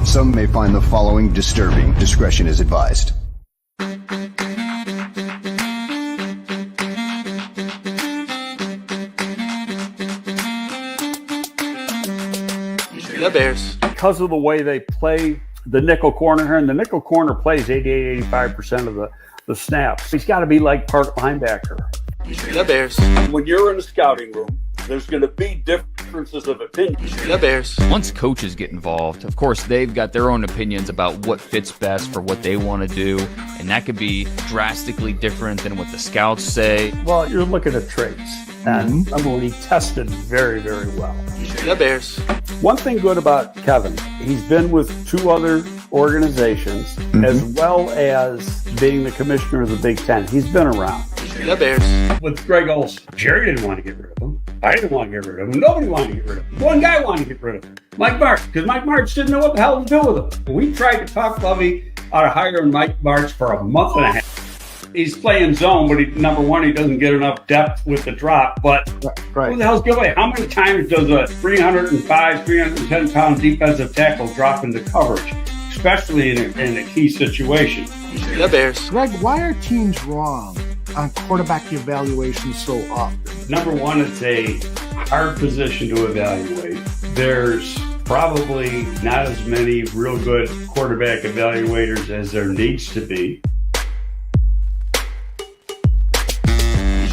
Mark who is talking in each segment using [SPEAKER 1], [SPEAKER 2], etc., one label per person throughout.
[SPEAKER 1] Some may find the following disturbing. Discretion is advised.
[SPEAKER 2] The Bears.
[SPEAKER 3] Because of the way they play the nickel corner here, and the nickel corner plays 88-85% of the snaps. He's got to be like part linebacker.
[SPEAKER 2] The Bears.
[SPEAKER 3] When you're in a scouting room, there's going to be differences of opinion.
[SPEAKER 2] The Bears.
[SPEAKER 4] Once coaches get involved, of course, they've got their own opinions about what fits best for what they want to do, and that could be drastically different than what the scouts say.
[SPEAKER 3] Well, you're looking at traits, and remember when he tested very, very well.
[SPEAKER 2] The Bears.
[SPEAKER 3] One thing good about Kevin, he's been with 2 other organizations, as well as being the commissioner of the Big Ten. He's been around.
[SPEAKER 2] The Bears.
[SPEAKER 3] With Greg Olsen, Jerry didn't want to get rid of him. I didn't want to get rid of him. Nobody wanted to get rid of him. One guy wanted to get rid of him, Mike March, because Mike March didn't know what the hell to do with him. We tried to talk Lovey out of hiring Mike March for a month and a half. He's playing zone, but number one, he doesn't get enough depth with the drop. But who the hell's giving? How many times does a 305, 310-pound defensive tackle drop into coverage, especially in a key situation?
[SPEAKER 2] The Bears.
[SPEAKER 5] Greg, why are teams wrong on quarterback evaluation so often?
[SPEAKER 3] Number one, it's a hard position to evaluate. There's probably not as many real good quarterback evaluators as there needs to be.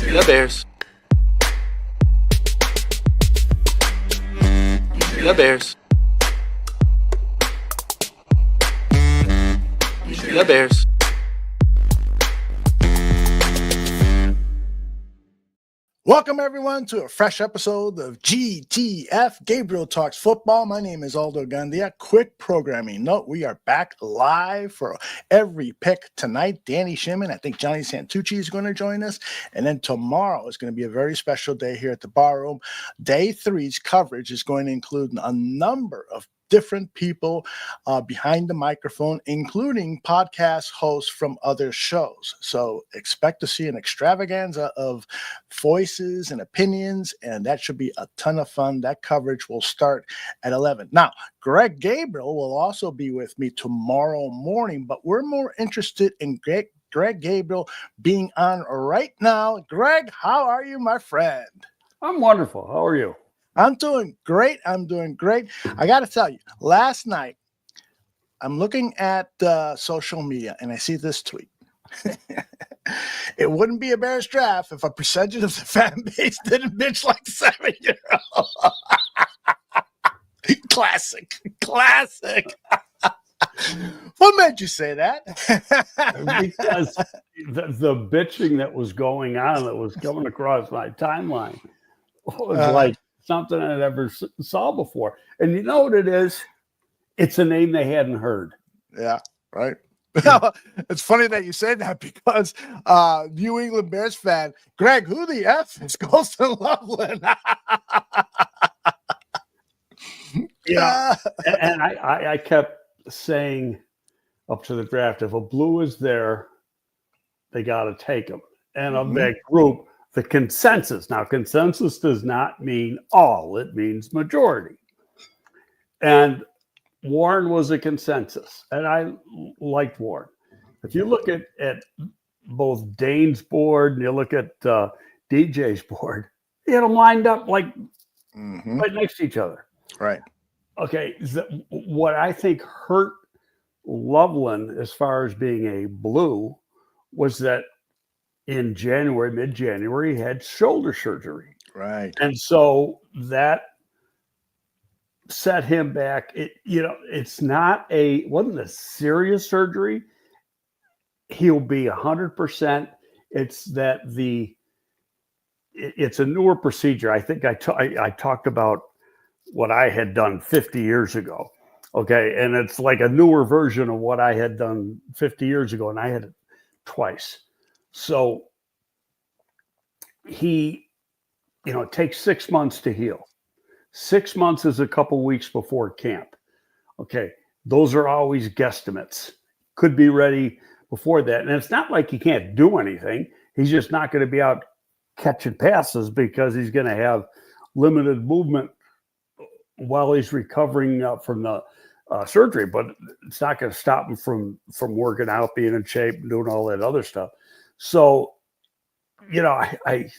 [SPEAKER 2] The Bears. The Bears. The Bears.
[SPEAKER 5] Welcome, everyone, to a fresh episode of GTF Gabriel Talks Football. My name is Aldo Gandia. Quick programming note, we are back live for every pick tonight. Danny Shim and I think Johnny Santucci is going to join us. And then tomorrow is going to be a very special day here at the Bar Room. Day 3's coverage is going to include a number of different people behind the microphone, including podcast hosts from other shows. So expect to see an extravaganza of voices and opinions, and that should be a ton of fun. That coverage will start at 11. Now, Greg Gabriel will also be with me tomorrow morning, but we're more interested in Greg Gabriel being on right now. Greg, how are you, my friend?
[SPEAKER 3] I'm wonderful. How are you?
[SPEAKER 5] I'm doing great. I got to tell you, last night, I'm looking at social media, and I see this tweet. It wouldn't be a Bears draft if a percentage of the fan base didn't bitch like the 7-year-old. Classic. What made you say that?
[SPEAKER 3] Because the bitching that was going on, that was coming across my timeline, was like something I'd ever saw before. And you know what it is? It's a name they hadn't heard.
[SPEAKER 5] Yeah, right. It's funny that you say that because New England Bears fan, Greg, who the F is Colston Loveland?
[SPEAKER 3] Yeah. And I kept saying up to the draft, if a blue is there, they got to take him. And of that group, the consensus. Now, consensus does not mean all. It means majority. And Warren was a consensus. And I liked Warren. If you look at both Dane's board and you look at DJ's board, he had them lined up like right next to each other.
[SPEAKER 5] Right.
[SPEAKER 3] Okay. What I think hurt Lovelin as far as being a blue was that in January, mid-January, he had shoulder surgery.
[SPEAKER 5] Right.
[SPEAKER 3] And so that set him back. Wasn't a serious surgery. He'll be 100%. It's that it's a newer procedure. I think I talked about what I had done 50 years ago. Okay. And it's like a newer version of what I had done 50 years ago. And I had it twice. So it takes 6 months to heal. 6 months is a couple weeks before camp. Okay. Those are always guesstimates. Could be ready before that. And it's not like he can't do anything. He's just not going to be out catching passes because he's going to have limited movement while he's recovering from the surgery, but it's not going to stop him from working out, being in shape, and doing all that other stuff. So, I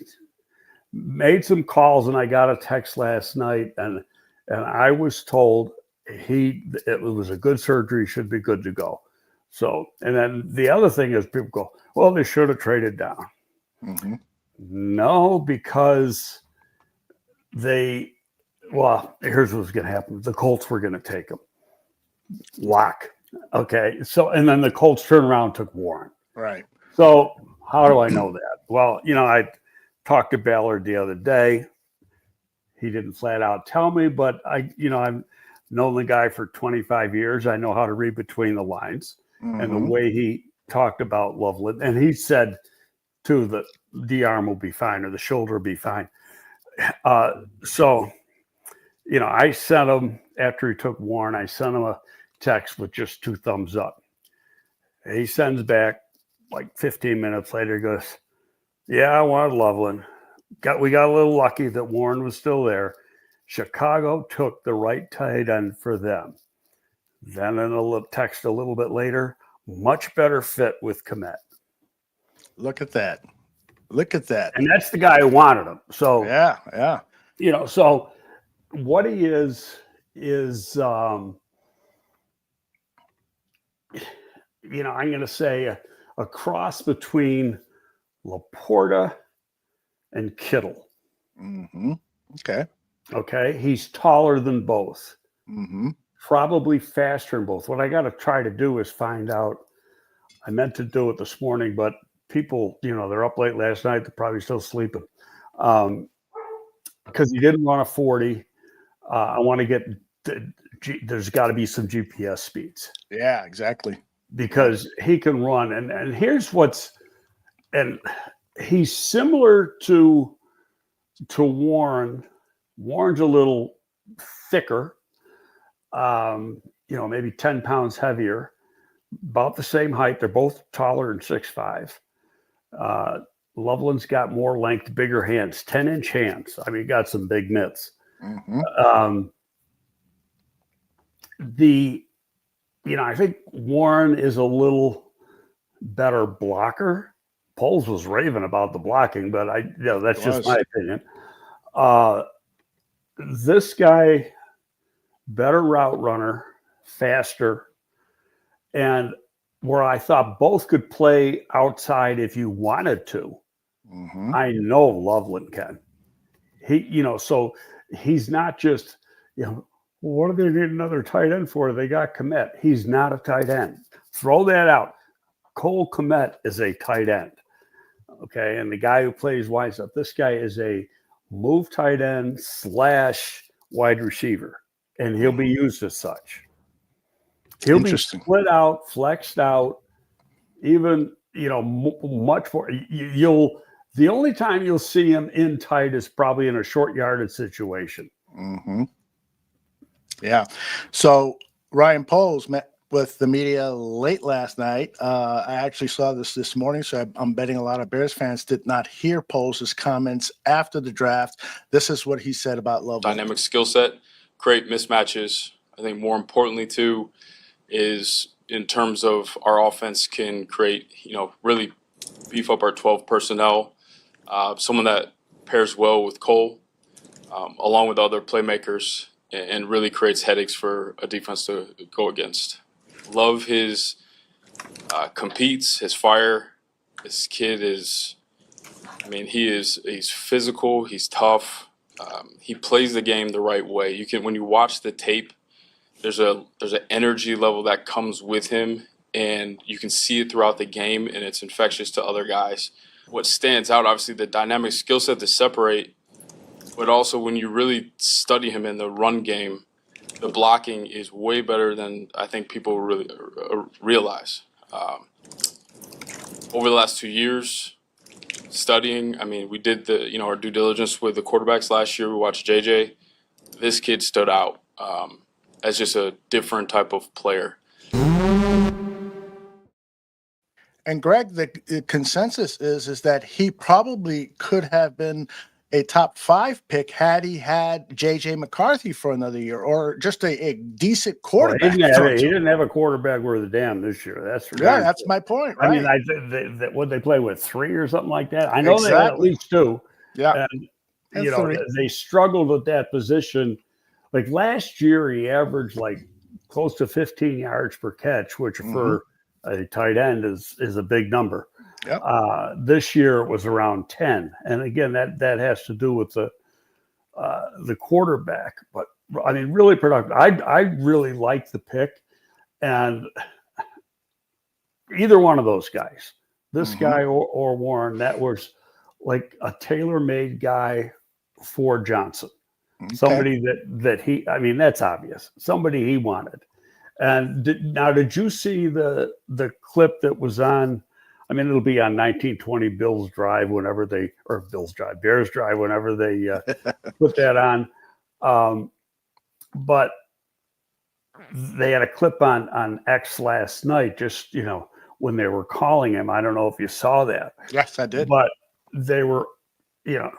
[SPEAKER 3] made some calls, and I got a text last night, and I was told it was a good surgery, should be good to go. So, and then the other thing is people go, well, they should have traded down.
[SPEAKER 5] Mm-hmm.
[SPEAKER 3] No, because here's what's going to happen. The Colts were going to take him. Lock. Okay. So, and then the Colts turned around and took Warren.
[SPEAKER 5] Right.
[SPEAKER 3] So how do I know that? Well, I talked to Ballard the other day. He didn't flat out tell me, but I've known the guy for 25 years. I know how to read between the lines.
[SPEAKER 5] Mm-hmm.
[SPEAKER 3] And the way he talked about Lovelin, and he said too that the arm will be fine or the shoulder will be fine. So, I sent him after he took Warren. I sent him a text with just 2 thumbs up. He sends back like 15 minutes later. He goes, "Yeah, I wanted Lovelin. We got a little lucky that Warren was still there. Chicago took the right tight end for them." Then in a text a little bit later, much better fit with Komet.
[SPEAKER 5] Look at that. Look at that.
[SPEAKER 3] And that's the guy who wanted him. So,
[SPEAKER 5] yeah.
[SPEAKER 3] So what he is I'm going to say a cross between Laporta and Kittle.
[SPEAKER 5] Mm-hmm.
[SPEAKER 3] Okay. He's taller than both.
[SPEAKER 5] Mm-hmm.
[SPEAKER 3] Probably faster than both. What I got to try to do is find out. I meant to do it this morning, but people, they're up late last night. They're probably still sleeping. Because he didn't run a 40. I want to get, there's got to be some GPS speeds.
[SPEAKER 5] Yeah, exactly.
[SPEAKER 3] Because he can run. And here's and he's similar to Warren. Warren's a little thicker. Maybe 10 pounds heavier, about the same height. They're both taller than 6'5". Loveland's got more length, bigger hands, 10-inch hands. I mean, got some big mitts.
[SPEAKER 5] Mm-hmm.
[SPEAKER 3] I think Warren is a little better blocker. Poles was raving about the blocking, but that's just my opinion. This guy, better route runner, faster, and where I thought both could play outside if you wanted to.
[SPEAKER 5] Mm-hmm.
[SPEAKER 3] I know Lovelin can. So he's not just, what do they need another tight end for? They got Komet. He's not a tight end. Throw that out. Cole Komet is a tight end. Okay. And the guy who plays winds up, this guy is a move tight end / wide receiver. And he'll be used as such. He'll be split out, flexed out, even, much more. The only time you'll see him in tight is probably in a short yardage situation.
[SPEAKER 5] Mm-hmm. Yeah. So Ryan Poles met with the media late last night. I actually saw this morning, so I'm betting a lot of Bears fans did not hear Poles' comments after the draft. This is what he said about Loveland.
[SPEAKER 6] Dynamic skill set, create mismatches. I think more importantly, too, is in terms of our offense can create, really beef up our 12 personnel. Someone that pairs well with Cole, along with other playmakers, and really creates headaches for a defense to go against. Love his competes, his fire. This kid is, he's physical, he's tough. He plays the game the right way. When you watch the tape, there's an energy level that comes with him, and you can see it throughout the game, and it's infectious to other guys. What stands out, obviously, the dynamic skill set to separate, but also when you really study him in the run game, the blocking is way better than I think people really realize. Over the last 2 years, studying, we did our due diligence with the quarterbacks last year. We watched JJ. This kid stood out as just a different type of player.
[SPEAKER 5] And Greg, the consensus is that he probably could have been a top 5 pick had he had J.J. McCarthy for another year, or just a decent quarterback.
[SPEAKER 3] He didn't have a quarterback worth a damn this year. That's for
[SPEAKER 5] yeah, that's my point.
[SPEAKER 3] I
[SPEAKER 5] Right?
[SPEAKER 3] mean, what they play with 3 or something like that. I know they had at least 2.
[SPEAKER 5] Yeah,
[SPEAKER 3] and you know
[SPEAKER 5] 3.
[SPEAKER 3] they struggled at that position. Like last year, he averaged like close to 15 yards per catch, which for a tight end is a big number.
[SPEAKER 5] Yep.
[SPEAKER 3] This year it was around 10, and again that has to do with the quarterback. But I mean, really productive. I really like the pick, and either one of those guys, this guy or Warren, that was like a tailor-made guy for Johnson. Okay. Somebody that he, I mean, that's obvious. Somebody he wanted. And did you see the clip that was on? I mean, it'll be on 1920 Bears Drive whenever they put that on. But they had a clip on X last night, just, you know, when they were calling him. I don't know if you saw that.
[SPEAKER 5] Yes, I did.
[SPEAKER 3] But they were, you know,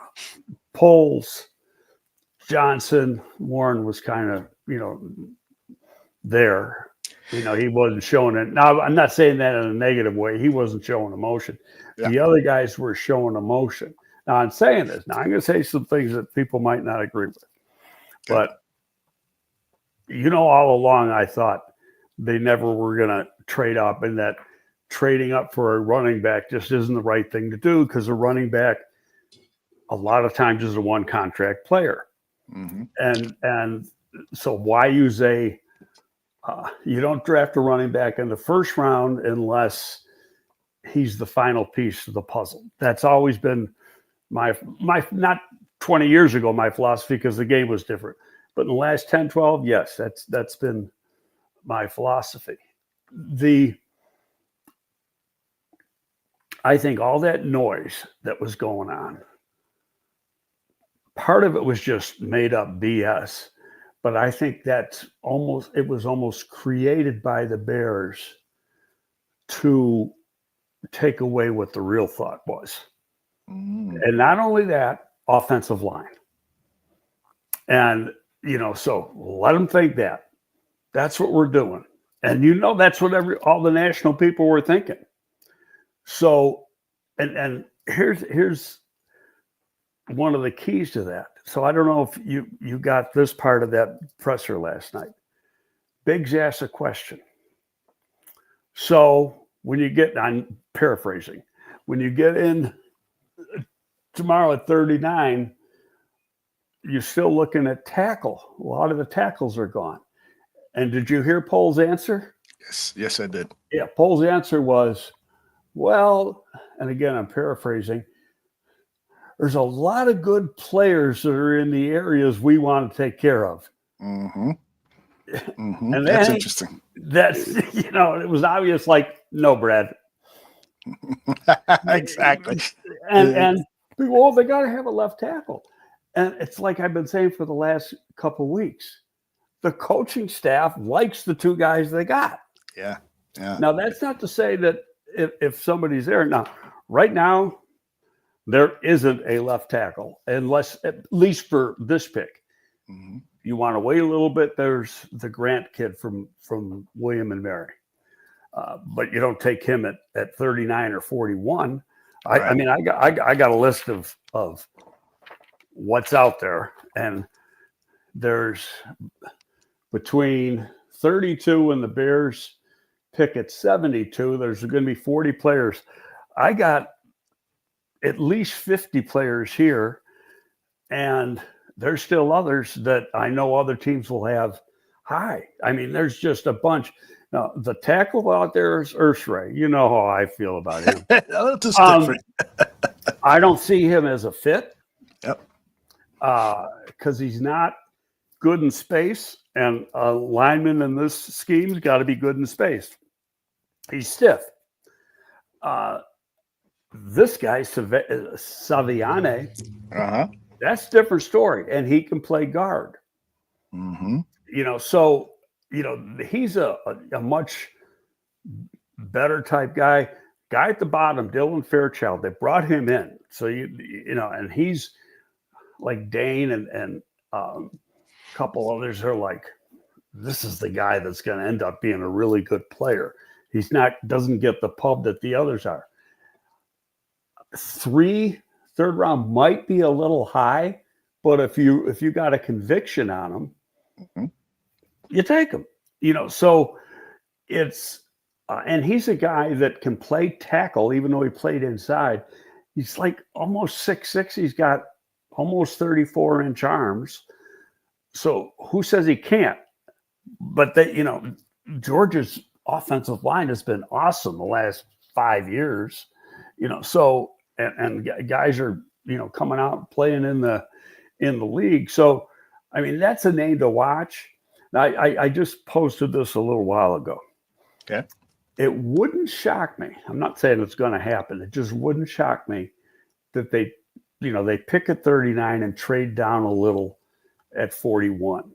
[SPEAKER 3] Poles, Johnson, Warren was kind of, you know, there. You know, he wasn't showing it. Now, I'm not saying that in a negative way. He wasn't showing emotion. Yeah. The other guys were showing emotion. Now, I'm saying this. Now, I'm going to say some things that people might not agree with. Okay. But, you know, all along, I thought they never were going to trade up, and that trading up for a running back just isn't the right thing to do, because a running back a lot of times is a one contract player. And so why use you don't draft a running back in the first round unless he's the final piece of the puzzle. That's always been my not 20 years ago, my philosophy, because the game was different. But in the last 10, 12, yes, that's been my philosophy. I think all that noise that was going on, part of it was just made up BS. But I think it was almost created by the Bears to take away what the real thought was. And not only that, offensive line. And, you know, so let them think that. That's what we're doing. And, you know, that's what all the national people were thinking. So, and here's one of the keys to that. So I don't know if you got this part of that presser last night. Biggs asked a question. So when you get, I'm paraphrasing, when you get in tomorrow at 39, you're still looking at tackle. A lot of the tackles are gone. And did you hear Pole's answer?
[SPEAKER 5] Yes, I did.
[SPEAKER 3] Yeah, Pole's answer was, well, and again, I'm paraphrasing, there's a lot of good players that are in the areas we want to take care of. And
[SPEAKER 5] that's interesting.
[SPEAKER 3] That's, you know, it was obvious, like, no, Brad.
[SPEAKER 5] Exactly.
[SPEAKER 3] And people, well, they got to have a left tackle. And it's like I've been saying for the last couple of weeks. The coaching staff likes the 2 guys they got.
[SPEAKER 5] Yeah.
[SPEAKER 3] Now, that's not to say that if somebody's there. Now, right now, there isn't a left tackle, unless, at least for this pick. You want to wait a little bit. There's the Grant kid from William and Mary. But you don't take him at 39 or 41. Right. I mean, I got a list of what's out there, and there's between 32 and the Bears pick at 72, there's going to be 40 players. I got at least 50 players here, and there's still others that I know other teams will have high. I mean, there's just a bunch. Now, the tackle out there is Ursray. You know how I feel about him.
[SPEAKER 5] That's just different.
[SPEAKER 3] I don't see him as a fit.
[SPEAKER 5] Yep.
[SPEAKER 3] Because he's not good in space, and a lineman in this scheme's got to be good in space. He's stiff. This guy, Saviane, that's a different story, and he can play guard. You know, so, you know, he's a much better type guy. Guy at the bottom, Dylan Fairchild, they brought him in. So, you know, and he's like Dane and a couple others are like, this is the guy that's going to end up being a really good player. Doesn't get the pub that the others are. 3 third round might be a little high, but if you got a conviction on him, you take him. So it's and he's a guy that can play tackle, even though he played inside. He's like almost 6'6". He's got almost 34-inch arms. So who says he can't? But Georgia's offensive line has been awesome the last 5 years. So and guys are coming out and playing in the league. So I mean, that's a name to watch. Now, I just posted this a little while ago.
[SPEAKER 5] Okay.
[SPEAKER 3] It wouldn't shock me. I'm not saying it's going to happen. It just wouldn't shock me that they pick at 39 and trade down a little at 41.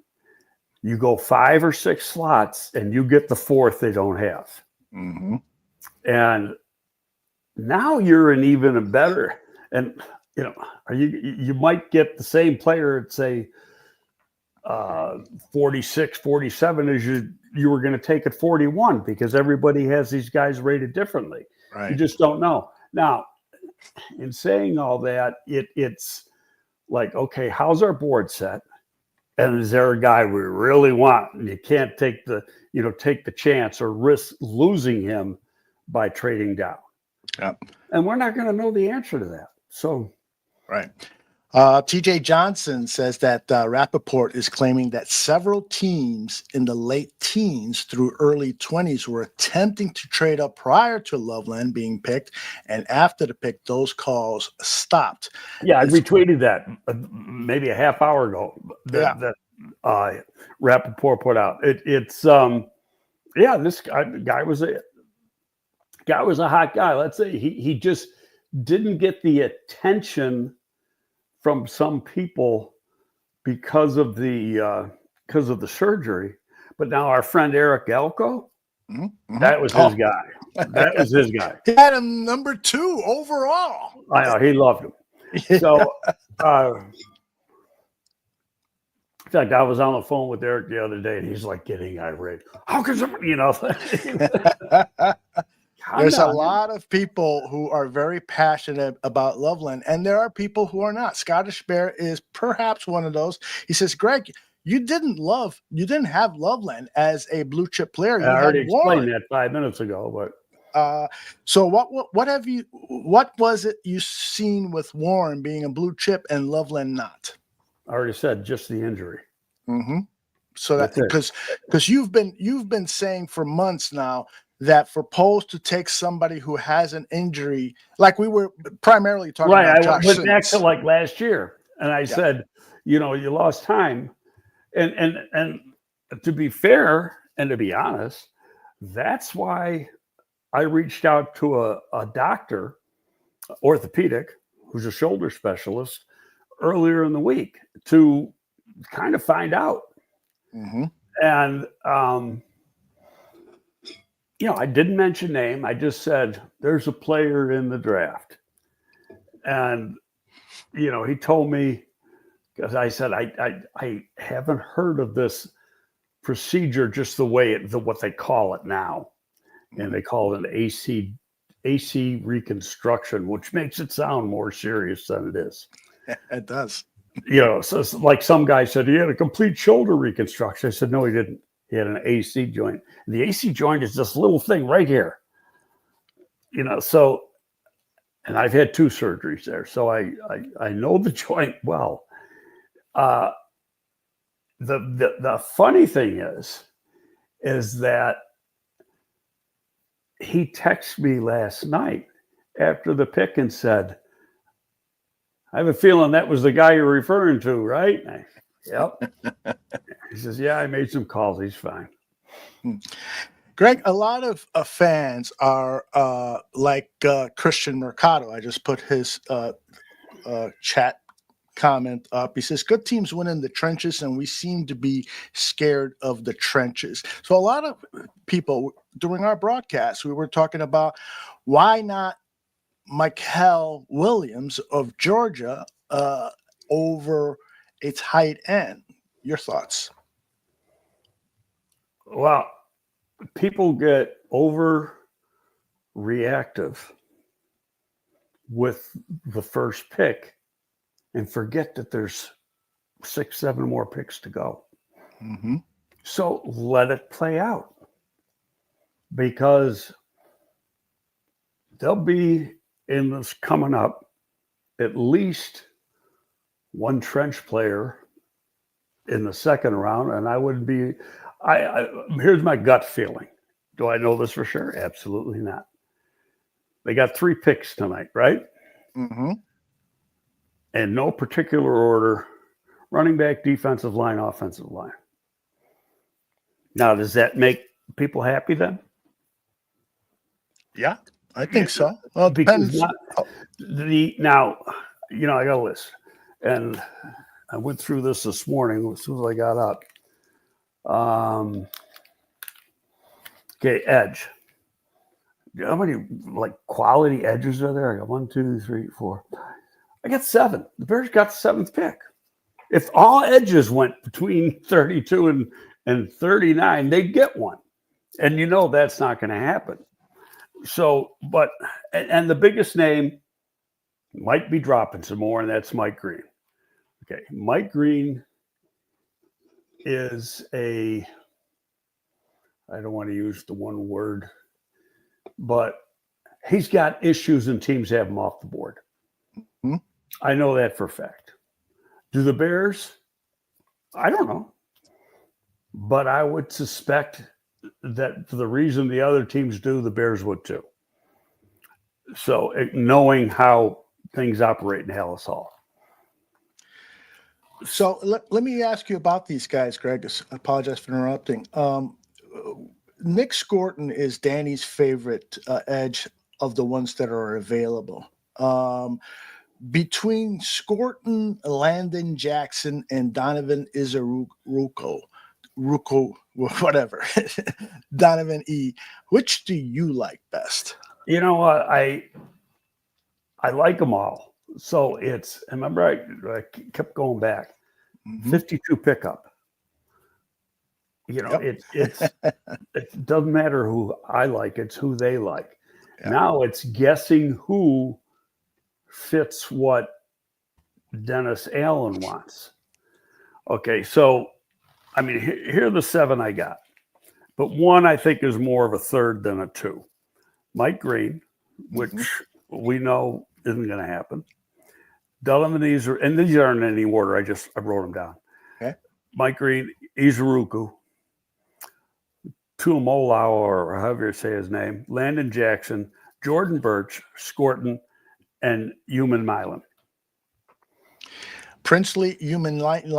[SPEAKER 3] You go 5 or 6 slots and you get the 4th they don't have.
[SPEAKER 5] Mm-hmm.
[SPEAKER 3] And now you're an even a better, and you might get the same player at say 46, 47 as you were going to take at 41 because everybody has these guys rated differently.
[SPEAKER 5] Right.
[SPEAKER 3] You just don't know. Now, in saying all that, it's like, okay, how's our board set? And is there a guy we really want? And you can't take the chance or risk losing him by trading down.
[SPEAKER 5] Yep.
[SPEAKER 3] And we're not going to know the answer to that. So,
[SPEAKER 5] right. TJ Johnson says that Rappaport is claiming that several teams in the late teens through early 20s were attempting to trade up prior to Loveland being picked, and after the pick, those calls stopped.
[SPEAKER 3] Yeah, I retweeted that maybe a half hour ago. That Rappaport put out. This guy was a hot guy. Let's say he just didn't get the attention from some people because of the surgery. But now our friend Eric Elko, that was his guy. That was his guy.
[SPEAKER 5] He had him number 2 overall.
[SPEAKER 3] I know, he loved him. So in fact, I was on the phone with Eric the other day and he's like getting irate. How can somebody,
[SPEAKER 5] There's a lot of people who are very passionate about Loveland, and there are people who are not. Scottish Bear is perhaps one of those. He says, Greg, you didn't have Loveland as a blue chip player.
[SPEAKER 3] I already explained that 5 minutes ago, but
[SPEAKER 5] so what was it you seen with Warren being a blue chip and Loveland not?
[SPEAKER 3] I already said just the injury.
[SPEAKER 5] Mm-hmm. So that because you've been saying for months now that for Poles to take somebody who has an injury, like we were primarily talking about Josh
[SPEAKER 3] I went
[SPEAKER 5] Sims.
[SPEAKER 3] back to like last year, and I said, you lost time, and to be fair and to be honest, that's why I reached out to a doctor, orthopedic, who's a shoulder specialist, earlier in the week to kind of find out.
[SPEAKER 5] Mm-hmm.
[SPEAKER 3] And I didn't mention name. I just said there's a player in the draft, and he told me, because I said I haven't heard of this procedure just the way what they call it now, and they call it an AC reconstruction, which makes it sound more serious than it is.
[SPEAKER 5] It does.
[SPEAKER 3] So it's like some guy said he had a complete shoulder reconstruction. I said no, he didn't. He had an AC joint. And the AC joint is this little thing right here. So, and I've had 2 surgeries there, so I know the joint well. The funny thing is that he texted me last night after the pick and said, I have a feeling that was the guy you're referring to, right? Yep. He says, yeah, I made some calls. He's fine.
[SPEAKER 5] Greg, a lot of fans are like Christian Mercado. I just put his chat comment up. He says, good teams win in the trenches, and we seem to be scared of the trenches. So a lot of people during our broadcast, we were talking about why not Michael Williams of Georgia over a tight end. Your thoughts?
[SPEAKER 3] Well, people get overreactive with the first pick and forget that there's 6, 7 more picks to go.
[SPEAKER 5] Mm-hmm.
[SPEAKER 3] So let it play out, because there'll be in this coming up at least one trench player in the second round, and I wouldn't be. Here's my gut feeling. Do I know this for sure? Absolutely not. They got 3 picks tonight, right?
[SPEAKER 5] Mm-hmm.
[SPEAKER 3] In no particular order: running back, defensive line, offensive line. Now, does that make people happy then?
[SPEAKER 5] Yeah, I think so. Well, it depends.
[SPEAKER 3] Now, I got a list, and I went through this morning as soon as I got up. Okay, edge. How many quality edges are there? I got 1, 2, 3, 4. I got 7. The Bears got the 7th pick. If all edges went between 32 and 39, they'd get one. And that's not going to happen. So, and the biggest name might be dropping some more, and that's Mike Green. Okay, Mike Green is I don't want to use the one word, but he's got issues and teams have him off the board.
[SPEAKER 5] Mm-hmm.
[SPEAKER 3] I know that for a fact. Do the Bears? I don't know. But I would suspect that for the reason the other teams do, the Bears would too. So knowing how things operate in Hallis Hall.
[SPEAKER 5] So let me ask you about these guys, Greg. I apologize for interrupting. Nick Scorton is Danny's favorite edge of the ones that are available. Between Scorton, Landon Jackson, and Donovan Izaruko, whatever, Donovan E., which do you like best?
[SPEAKER 3] You know what? I like them all. So remember I kept going back.
[SPEAKER 5] Mm-hmm.
[SPEAKER 3] 52 pickup.
[SPEAKER 5] Yep.
[SPEAKER 3] It doesn't matter who I like, it's who they like.
[SPEAKER 5] Yep.
[SPEAKER 3] Now it's guessing who fits what Dennis Allen wants. Okay, so here are the 7 I got. But one I think is more of a third than a 2. Mike Green, which we know isn't going to happen. Donovan Izaruku, and these aren't in any order. I wrote them down.
[SPEAKER 5] Okay.
[SPEAKER 3] Mike Green, Izaruku, Tuamolau, or however you say his name, Landon Jackson, Jordan Birch, Scorton, and Human Milan.
[SPEAKER 5] Princely Human Lion.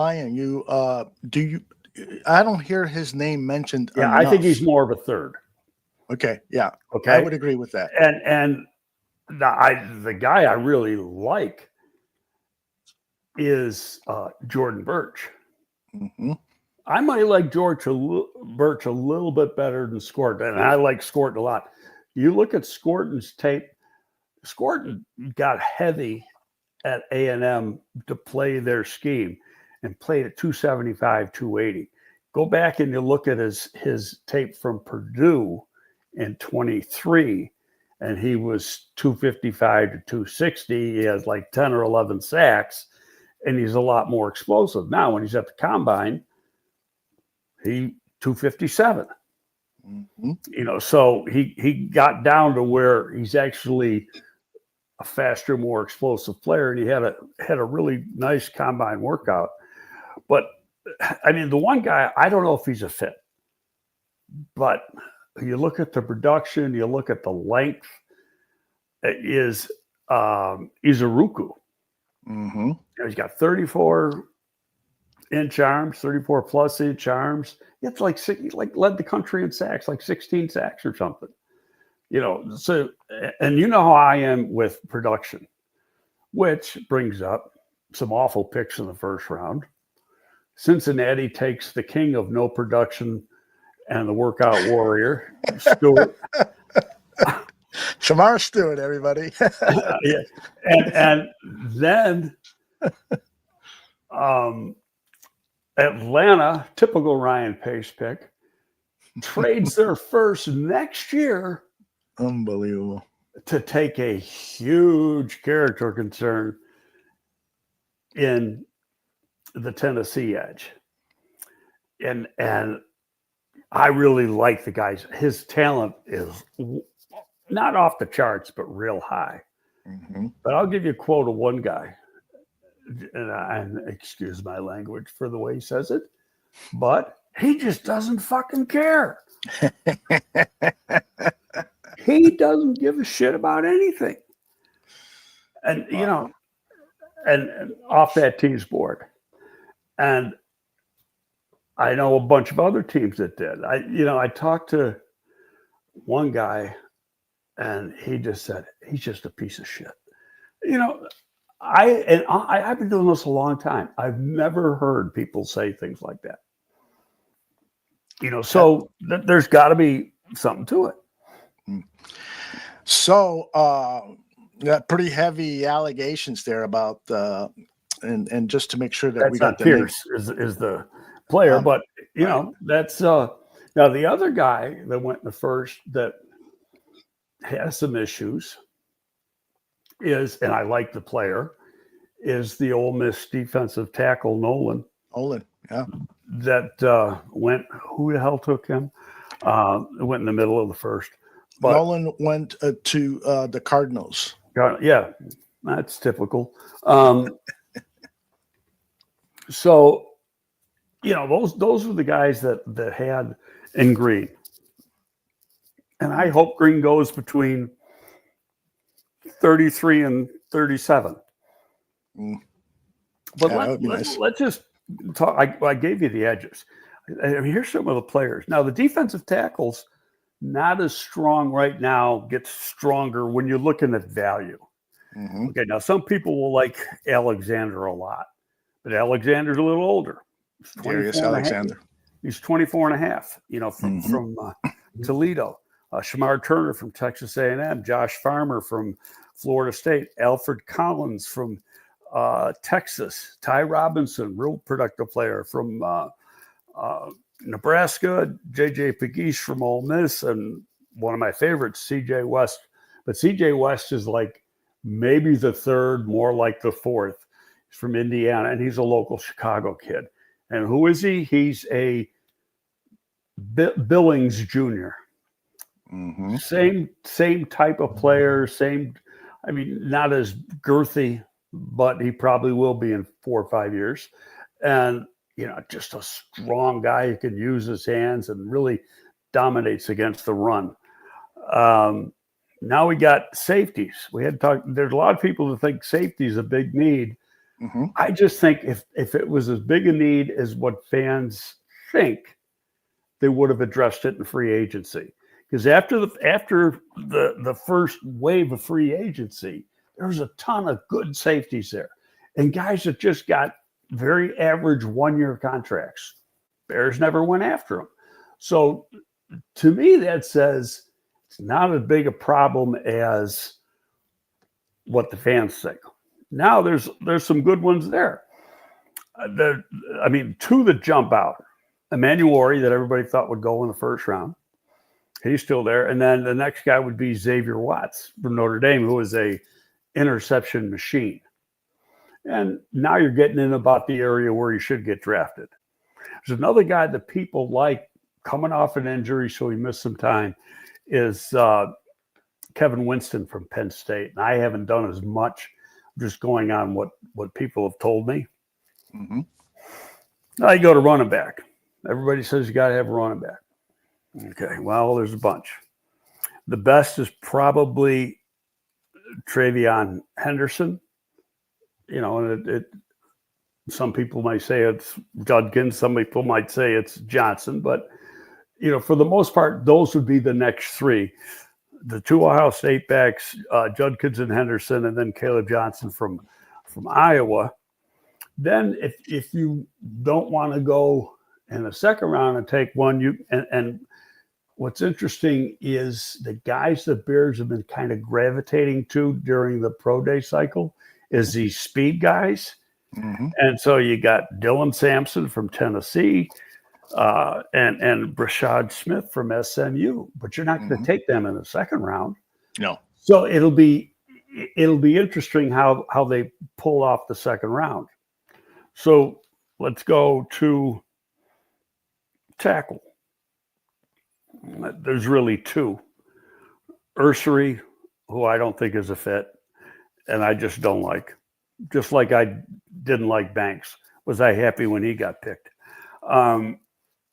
[SPEAKER 5] I don't hear his name mentioned.
[SPEAKER 3] Yeah,
[SPEAKER 5] enough.
[SPEAKER 3] I think he's more of a third.
[SPEAKER 5] Okay, yeah.
[SPEAKER 3] Okay.
[SPEAKER 5] I would agree with that.
[SPEAKER 3] And the guy I really like is Jordan Birch.
[SPEAKER 5] Mm-hmm.
[SPEAKER 3] I might like Birch a little bit better than Scorton, and I like Scorton a lot. You look at Scorton's tape. Scorton got heavy at A&M to play their scheme and played at 275, 280. Go back and you look at his tape from Purdue in 23, and he was 255 to 260. He has like 10 or 11 sacks, and he's a lot more explosive. Now, when he's at the combine, he 257.
[SPEAKER 5] Mm-hmm.
[SPEAKER 3] So he got down to where he's actually a faster, more explosive player, and he had a really nice combine workout. But the one guy, I don't know if he's a fit, but you look at the production, you look at the length, is Izaruku.
[SPEAKER 5] Mm-hmm.
[SPEAKER 3] He's got 34-inch arms, 34-plus-inch arms. It's led the country in sacks, like 16 sacks or something. So, and you know how I am with production, which brings up some awful picks in the first round. Cincinnati takes the king of no production and the workout warrior, Stewart.
[SPEAKER 5] Shamar Stewart, everybody.
[SPEAKER 3] Yeah. And then Atlanta, typical Ryan Pace pick, trades their first next year.
[SPEAKER 5] Unbelievable.
[SPEAKER 3] To take a huge character concern in the Tennessee edge. And I really like the guys. His talent is not off the charts, but real high.
[SPEAKER 5] Mm-hmm.
[SPEAKER 3] But I'll give you a quote of one guy, and excuse my language for the way he says it, but he just doesn't fucking care. He doesn't give a shit about anything. And, you know, and off that team's board. And I know a bunch of other teams that did. I talked to one guy and he just said, he's just a piece of shit. You know, I've been doing this a long time. I've never heard people say things like that. You know, so there's got to be something to it.
[SPEAKER 5] So, pretty heavy allegations there about and just to make sure that we got the
[SPEAKER 3] Pierce is the player, but you know that's now the other guy that went in the first that has some issues is, and I like the player, is the Ole Miss defensive tackle
[SPEAKER 5] Olsen, yeah,
[SPEAKER 3] that went. Who the hell took him? Went in the middle of the first. But
[SPEAKER 5] Nolan went to the Cardinals.
[SPEAKER 3] Yeah, that's typical. So, you know, those were the guys that had in Green. And I hope Green goes between 33 and 37. But let's just talk. I gave you the edges. I mean, here's some of the players. Now, the defensive tackles, not as strong right now, gets stronger when you're looking at value.
[SPEAKER 5] Mm-hmm.
[SPEAKER 3] Okay, now some people will like Alexander a lot, but Alexander's a little older.
[SPEAKER 5] Darius Alexander.
[SPEAKER 3] He's 24 and a half, you know, from Toledo. Shamar Turner from Texas A&M. Josh Farmer from Florida State. Alfred Collins from Texas. Ty Robinson, real productive player from Nebraska. J.J. Pegues from Ole Miss, and one of my favorites, C.J. West. But C.J. West is like maybe the third, more like the fourth. He's from Indiana, and he's a local Chicago kid. And who is he? He's a Billings Jr.
[SPEAKER 5] Mm-hmm.
[SPEAKER 3] Same type of player. I mean, not as girthy, but he probably will be in 4 or 5 years. And you know, just a strong guy who can use his hands and really dominates against the run. Now we got safeties. We had talked. There's a lot of people that think safety is a big need.
[SPEAKER 5] Mm-hmm.
[SPEAKER 3] I just think if it was as big a need as what fans think, they would have addressed it in free agency. Because after the first wave of free agency, there's a ton of good safeties there, and guys that just got very average 1-year contracts. Bears never went after them. So to me, that says it's not as big a problem as what the fans think. Now there's some good ones there. Two that jump out. Emmanuel that everybody thought would go in the first round. He's still there. And then the next guy would be Xavier Watts from Notre Dame, who is a interception machine. And now you're getting in about the area where you should get drafted. There's another guy that people like coming off an injury, so he missed some time, is Kevin Winston from Penn State. And I haven't done as much, just going on what people have told me.
[SPEAKER 5] Mm-hmm.
[SPEAKER 3] Now you go to running back. Everybody says you got to have a running back. Okay, well, there's a bunch. The best is probably Travion Henderson. You know, and some people might say it's Judkins. Some people might say it's Johnson. But, you know, for the most part, those would be the next three. The two Ohio State backs, Judkins and Henderson, and then Caleb Johnson from Iowa. Then if you don't want to go in the second round and take one, and what's interesting is the guys the Bears have been kind of gravitating to during the pro day cycle is these speed guys.
[SPEAKER 5] Mm-hmm.
[SPEAKER 3] And so you got Dylan Sampson from Tennessee and Brashad Smith from SMU, but you're not going to take them in the second round.
[SPEAKER 5] No.
[SPEAKER 3] So it'll be interesting how they pull off the second round. So let's go to tackle. There's really two. Ursery, who I don't think is a fit, and I just don't like. Just like I didn't like Banks. Was I happy when he got picked? And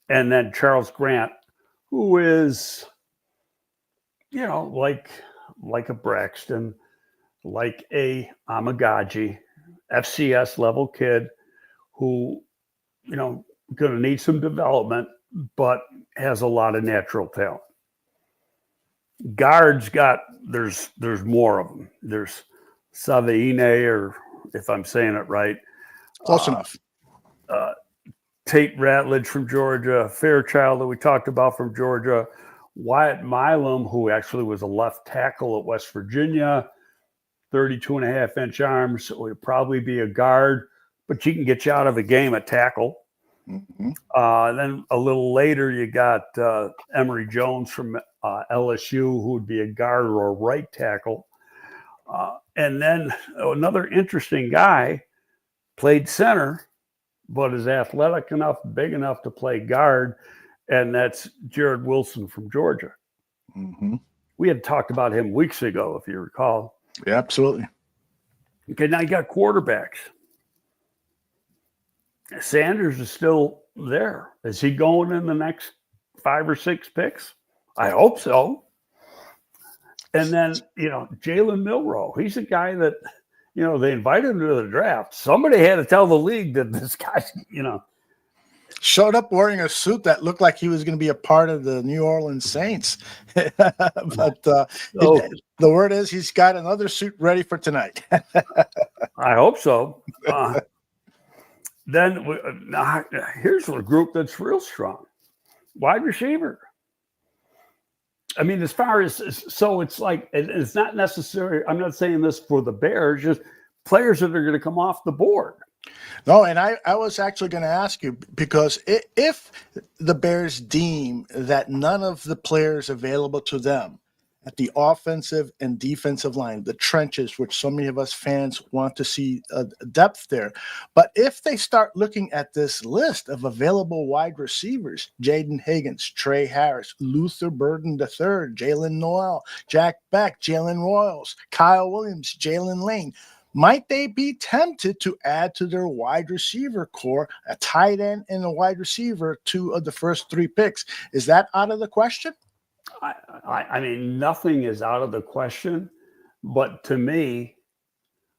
[SPEAKER 3] then Charles Grant, who is, like a Braxton, like a Amagaji, FCS level kid who, going to need some development, but has a lot of natural talent. Guards there's more of them. There's Saveine, or if I'm saying it right.
[SPEAKER 5] Close enough.
[SPEAKER 3] Tate Ratledge from Georgia, Fairchild that we talked about from Georgia, Wyatt Milam, who actually was a left tackle at West Virginia, 32.5-inch arms, so would probably be a guard, but he can get you out of a game at tackle.
[SPEAKER 5] Mm-hmm.
[SPEAKER 3] Then a little later, you got Emory Jones from LSU, who would be a guard or a right tackle. And then another interesting guy, played center, but is athletic enough, big enough to play guard, and that's Jared Wilson from Georgia.
[SPEAKER 5] Mm-hmm.
[SPEAKER 3] We had talked about him weeks ago, if you recall.
[SPEAKER 5] Yeah, absolutely.
[SPEAKER 3] Okay, now you got quarterbacks. Sanders is still there. Is he going in the next 5 or 6 picks? I hope so. And then, Jalen Milroe, he's a guy that, they invited him to the draft. Somebody had to tell the league that this guy,
[SPEAKER 5] showed up wearing a suit that looked like he was going to be a part of the New Orleans Saints. But the word is he's got another suit ready for tonight.
[SPEAKER 3] I hope so. Then here's a group that's real strong. Wide receiver. I mean, as far as, so it's like, it's not necessary. I'm not saying this for the Bears, just players that are going to come off the board.
[SPEAKER 5] No, and I was actually going to ask you, because if the Bears deem that none of the players available to them at the offensive and defensive line, the trenches, which so many of us fans want to see depth there. But if they start looking at this list of available wide receivers, Jaden Higgins, Trey Harris, Luther Burden III, Jalen Noel, Jack Beck, Jalen Royals, Kyle Williams, Jalen Lane, might they be tempted to add to their wide receiver core a tight end and a wide receiver, 2 of the first 3 picks? Is that out of the question?
[SPEAKER 3] I mean, nothing is out of the question, but to me,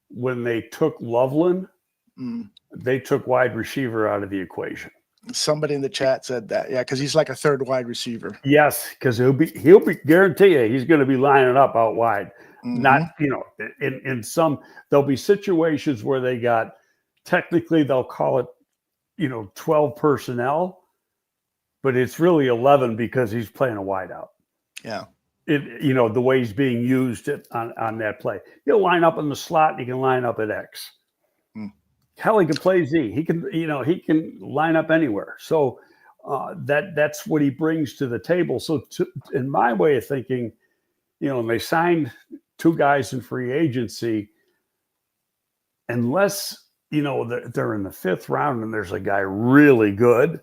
[SPEAKER 3] when they took Lovelin, they took wide receiver out of the equation.
[SPEAKER 5] Somebody in the chat said that, yeah, because he's like a third wide receiver.
[SPEAKER 3] Yes, because he'll be guarantee you he's going to be lining up out wide.
[SPEAKER 5] Mm-hmm.
[SPEAKER 3] Not, in some, there'll be situations where they got, technically they'll call it, 12 personnel, but it's really 11 because he's playing a wideout.
[SPEAKER 5] Yeah.
[SPEAKER 3] The way he's being used on that play. He'll line up in the slot and he can line up at X. Hell, he can play Z. He can, he can line up anywhere. So that's what he brings to the table. So in my way of thinking, and they signed 2 guys in free agency, unless, they're in the 5th round and there's a guy really good,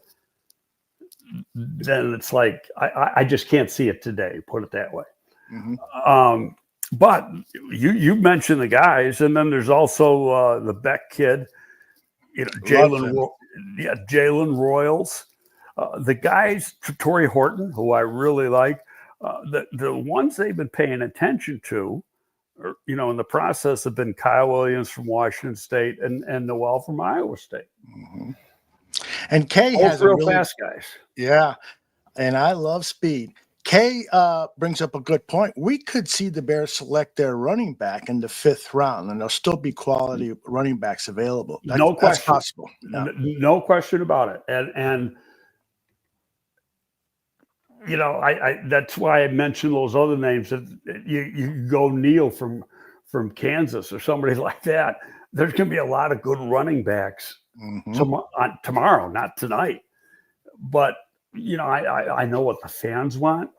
[SPEAKER 3] then it's like, I just can't see it today, put it that way.
[SPEAKER 5] Mm-hmm.
[SPEAKER 3] But you mentioned the guys, and then there's also the Beck kid, Jalen Royals, the guys, Torrey Horton, who I really like, the ones they've been paying attention to, or, in the process have been Kyle Williams from Washington State and Noel from Iowa State.
[SPEAKER 5] Mm-hmm. And Kay has
[SPEAKER 3] real fast guys.
[SPEAKER 5] Yeah, and I love speed. Kay brings up a good point. We could see the Bears select their running back in the 5th round, and there'll still be quality running backs available.
[SPEAKER 3] No question.
[SPEAKER 5] That's possible.
[SPEAKER 3] No question about it. And I that's why I mentioned those other names. That you go Neal from Kansas or somebody like that. there's going to be a lot of good running backs tomorrow, not tonight. But, I know what the fans want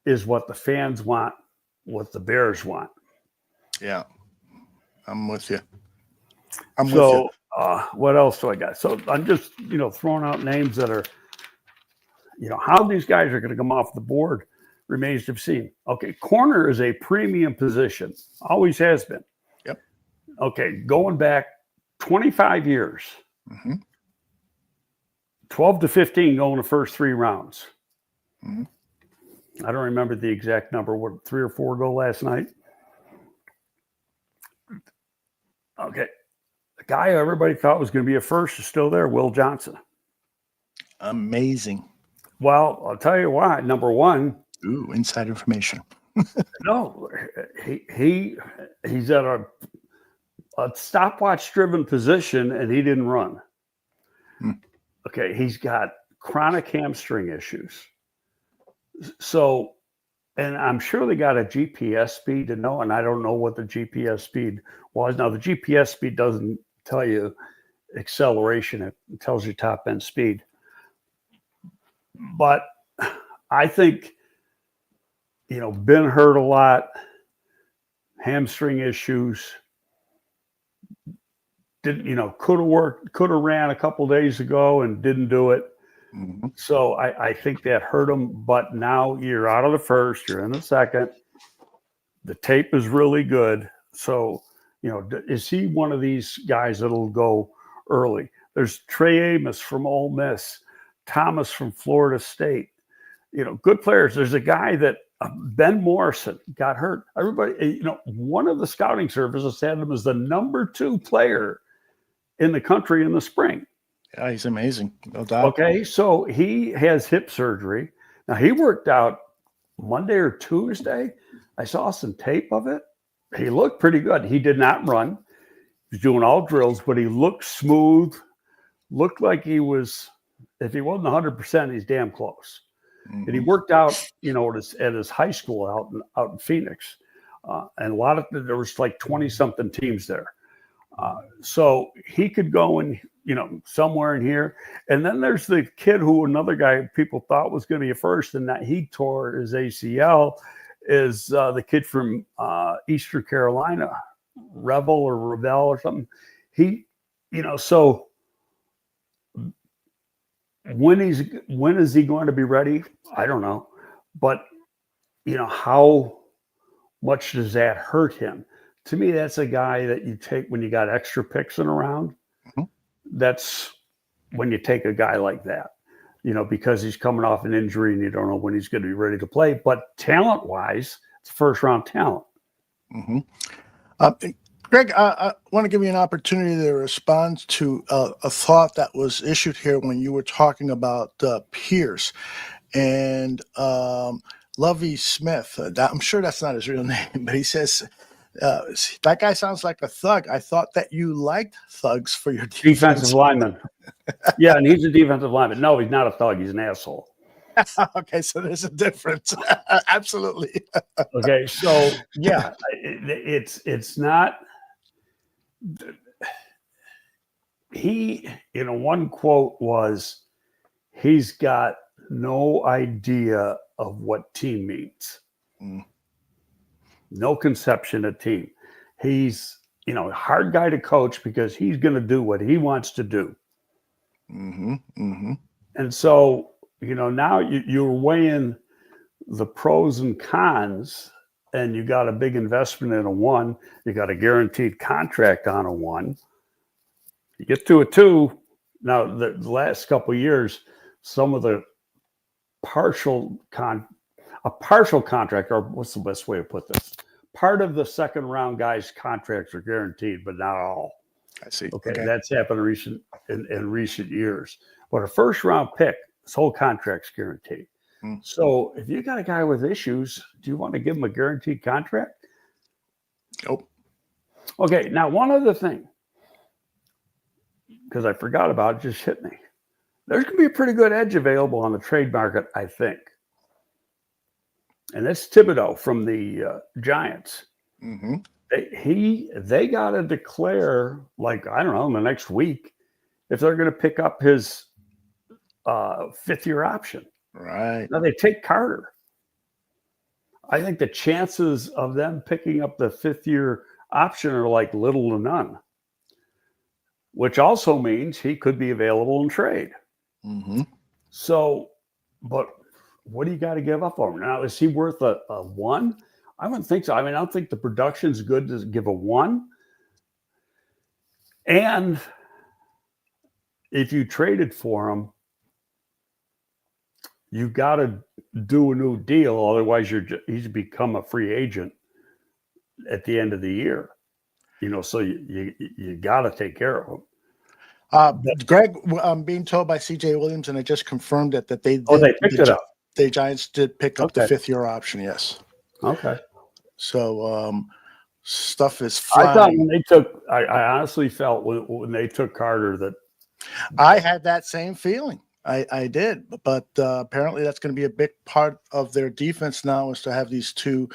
[SPEAKER 3] is what the fans want, what the Bears want.
[SPEAKER 5] Yeah, I'm with you.
[SPEAKER 3] What else do I got? So I'm just, throwing out names that are, how these guys are going to come off the board remains to be seen. Okay, corner is a premium position, always has been.
[SPEAKER 5] Yep.
[SPEAKER 3] Okay, going back 25 years, 12 to 15 going the first 3 rounds. I don't remember the exact number. What, 3 or 4 go last night? Okay. The guy everybody thought was going to be a first is still there, Will Johnson.
[SPEAKER 5] Amazing.
[SPEAKER 3] Well, I'll tell you why. Number one.
[SPEAKER 5] Ooh, inside information.
[SPEAKER 3] No, he's at a stopwatch-driven position, and he didn't run. Okay, he's got chronic hamstring issues. So, and I'm sure they got a GPS speed to know, and I don't know what the GPS speed was. Now, the GPS speed doesn't tell you acceleration. It tells you top-end speed. But I think, been hurt a lot, hamstring issues. Could have ran a couple days ago and didn't do it. So I think that hurt him. But now you're out of the first, you're in the second. The tape is really good. So, is he one of these guys that'll go early? There's Trey Amos from Ole Miss, Thomas from Florida State. Good players. There's a guy that Ben Morrison got hurt. Everybody, one of the scouting services had him as the number 2 player in the country in the spring.
[SPEAKER 5] Yeah, he's amazing. No doubt.
[SPEAKER 3] Okay, so he has hip surgery. Now, he worked out Monday or Tuesday. I saw some tape of it. He looked pretty good. He did not run. He was doing all drills, but he looked smooth. Looked like he was, if he wasn't 100%, he's damn close. And he worked out, at his high school out in Phoenix. And there was like 20-something teams there. So he could go in, somewhere in here. And then there's the kid who another guy people thought was going to be a first, and that he tore his ACL, is the kid from Eastern Carolina, Revel or something. He, so when is he going to be ready? I don't know. But, how much does that hurt him? To me, that's a guy that you take when you got extra picks in a round. That's when you take a guy like that, because he's coming off an injury and you don't know when he's going to be ready to play. But talent-wise, it's first-round talent.
[SPEAKER 5] Greg, I want to give you an opportunity to respond to a thought that was issued here when you were talking about Pierce and Lovey Smith. I'm sure that's not his real name, but he says, that guy sounds like a thug. I thought that you liked thugs for your
[SPEAKER 3] defensive lineman. Yeah, and he's a defensive lineman. No, he's not a thug. He's an asshole.
[SPEAKER 5] Okay, so there's a difference. Absolutely.
[SPEAKER 3] Okay, so yeah, it's not. He, one quote was, he's got no idea of what team means. No conception of team. He's, a hard guy to coach because he's going to do what he wants to do. And so, now you're weighing the pros and cons, and you got a big investment in a 1. You got a guaranteed contract on a 1. You get to a 2. Now, the last couple of years, some of the partial contract, or what's the best way to put this? Part of the second round guys' contracts are guaranteed, but not all.
[SPEAKER 5] I see.
[SPEAKER 3] Okay. That's happened in recent years. But a first round pick, his whole contract's guaranteed. So if you got a guy with issues, do you want to give him a guaranteed contract?
[SPEAKER 5] Nope.
[SPEAKER 3] Okay. Now, one other thing, because I forgot about it, just hit me. There's going to be a pretty good edge available on the trade market, I think. And that's Thibodeau from the Giants. they got to declare, like, I don't know, in the next week, if they're going to pick up his 5th-year option.
[SPEAKER 5] Right.
[SPEAKER 3] Now they take Carter. I think the chances of them picking up the 5th-year option are like little to none, which also means he could be available in trade.
[SPEAKER 5] Mm-hmm.
[SPEAKER 3] So, but what do you got to give up on him? Now, is he worth a 1? I wouldn't think so. I mean, I don't think the production's good to give a 1. And if you traded for him, you got to do a new deal. Otherwise, he's become a free agent at the end of the year. So you got to take care of him.
[SPEAKER 5] Greg, I'm being told by CJ Williams, and I just confirmed it, that they
[SPEAKER 3] picked it up.
[SPEAKER 5] The Giants did pick up the
[SPEAKER 3] Okay.
[SPEAKER 5] 5th-year option. Yes.
[SPEAKER 3] Okay.
[SPEAKER 5] So stuff is flying.
[SPEAKER 3] I thought when they took, I honestly felt when they took Carter that
[SPEAKER 5] I had that same feeling. I did, but apparently that's going to be a big part of their defense now, is to have these two